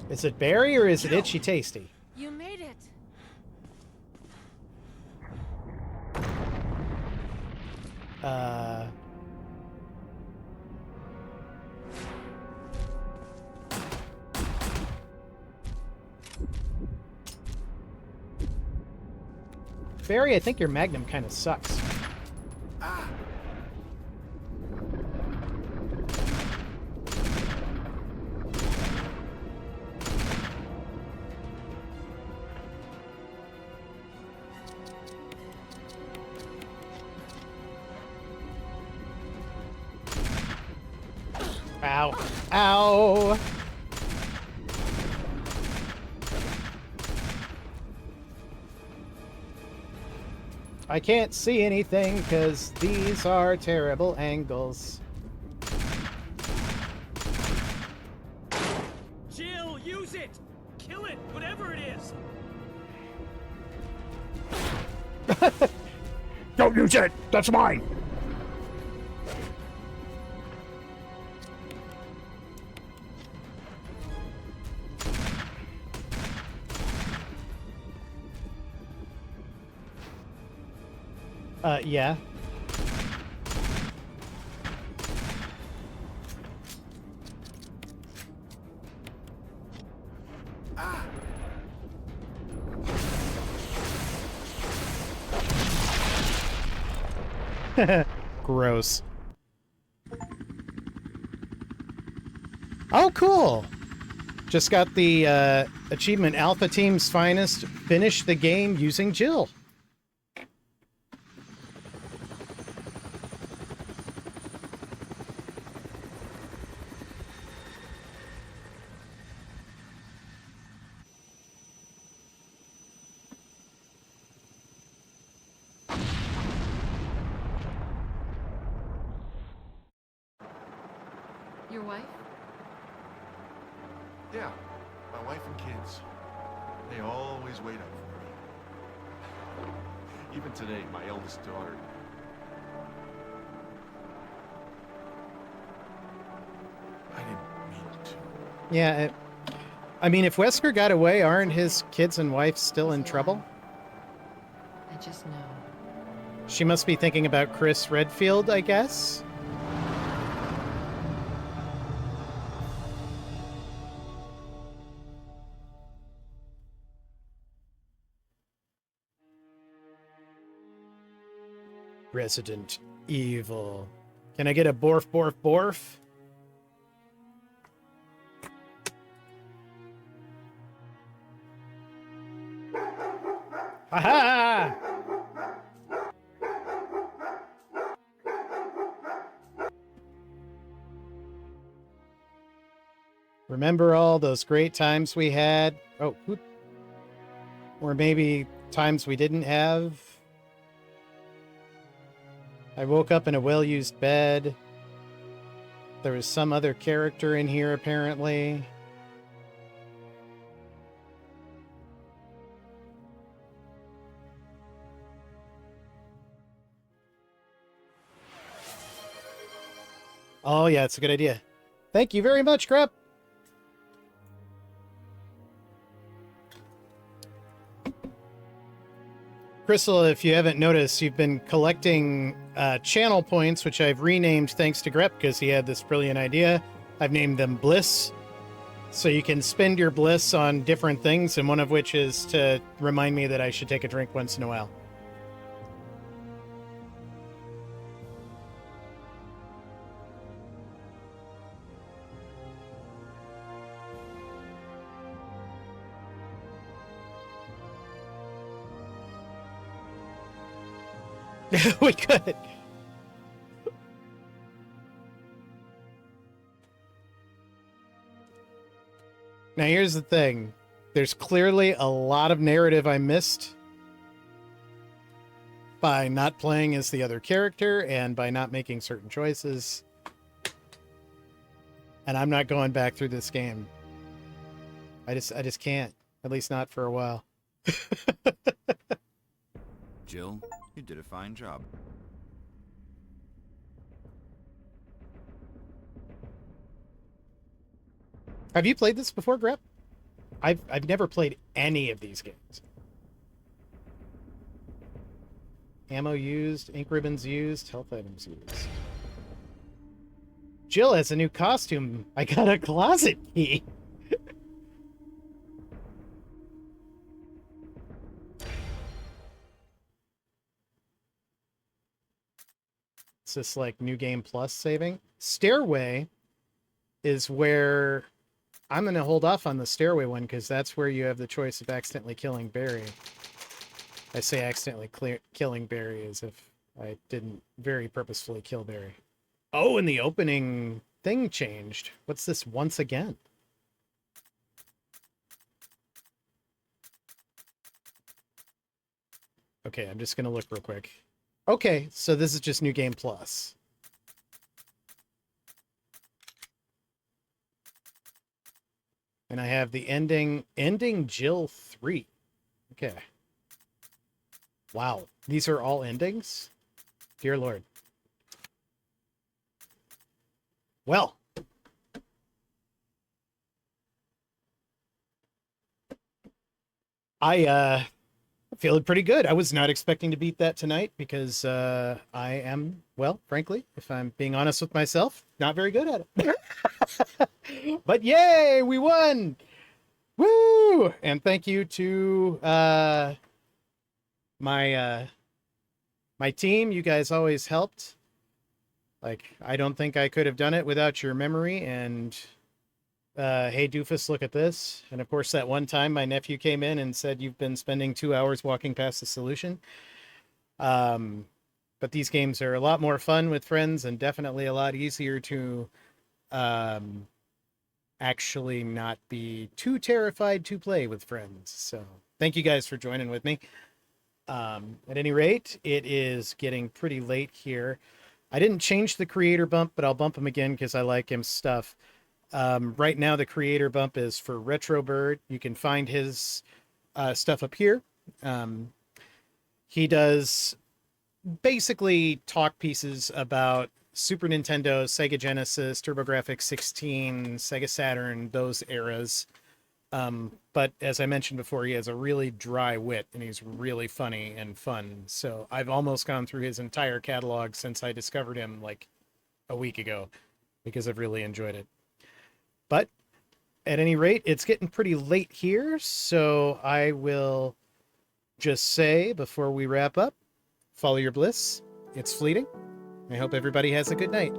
Is it berry or is it itchy tasty? You made it. Barry, I think your Magnum kind of sucks. Ow. Ow! I can't see anything because these are terrible angles. Jill, use it! Kill it, whatever it is! Don't use it! That's mine! Yeah. Gross. Oh, cool! Just got the achievement Alpha Team's Finest. Finish the game using Jill. Your wife? Yeah, my wife and kids. They always wait up for me. Even today, my eldest daughter. I didn't mean to. Yeah, I mean, if Wesker got away, aren't his kids and wife still in trouble? I just know. She must be thinking about Chris Redfield, I guess? Resident Evil. Can I get a borf, borf, borf? Ha-ha! Remember all those great times we had? Oh, or maybe times we didn't have. I woke up in a well-used bed. There was some other character in here, apparently. Oh, yeah, it's a good idea. Thank you very much, Crep. Crystal, if you haven't noticed, you've been collecting channel points, which I've renamed thanks to Grep because he had this brilliant idea. I've named them Bliss. So you can spend your Bliss on different things, and one of which is to remind me that I should take a drink once in a while. We could. Now here's the thing. There's clearly a lot of narrative I missed by not playing as the other character and by not making certain choices. And I'm not going back through this game. I just can't. At least not for a while. Jill, you did a fine job. Have you played this before, Grep? I've never played any of these games. Ammo used, ink ribbons used, health items used. Jill has a new costume. I got a closet key. It's this like new game plus saving. Stairway is where I'm going to hold off on the stairway one because that's where you have the choice of accidentally killing Barry. I say accidentally killing Barry as if I didn't very purposefully kill Barry. Oh, and the opening thing changed. What's this once again? Okay, I'm just going to look real quick. Okay, so this is just New Game Plus. And I have the ending Jill 3. Okay. Wow, these are all endings? Dear Lord. Well. I feeling pretty good. I was not expecting to beat that tonight because I am, well, frankly, if I'm being honest with myself, not very good at it. But yay, we won! Woo! And thank you to my team. You guys always helped. Like, I don't think I could have done it without your memory. And hey, Doofus, look at this. And of course, that one time my nephew came in and said, you've been spending 2 hours walking past the solution. But these games are a lot more fun with friends and definitely a lot easier to actually not be too terrified to play with friends. So thank you guys for joining with me. At any rate, it is getting pretty late here. I didn't change the creator bump, but I'll bump him again because I like his stuff. Right now, the creator bump is for Retro Bird. You can find his stuff up here. He does basically talk pieces about Super Nintendo, Sega Genesis, TurboGrafx 16, Sega Saturn, those eras. But as I mentioned before, he has a really dry wit and he's really funny and fun. So I've almost gone through his entire catalog since I discovered him like a week ago because I've really enjoyed it. But at any rate, it's getting pretty late here. So I will just say before we wrap up, follow your bliss it's fleeting. I hope everybody has a good night.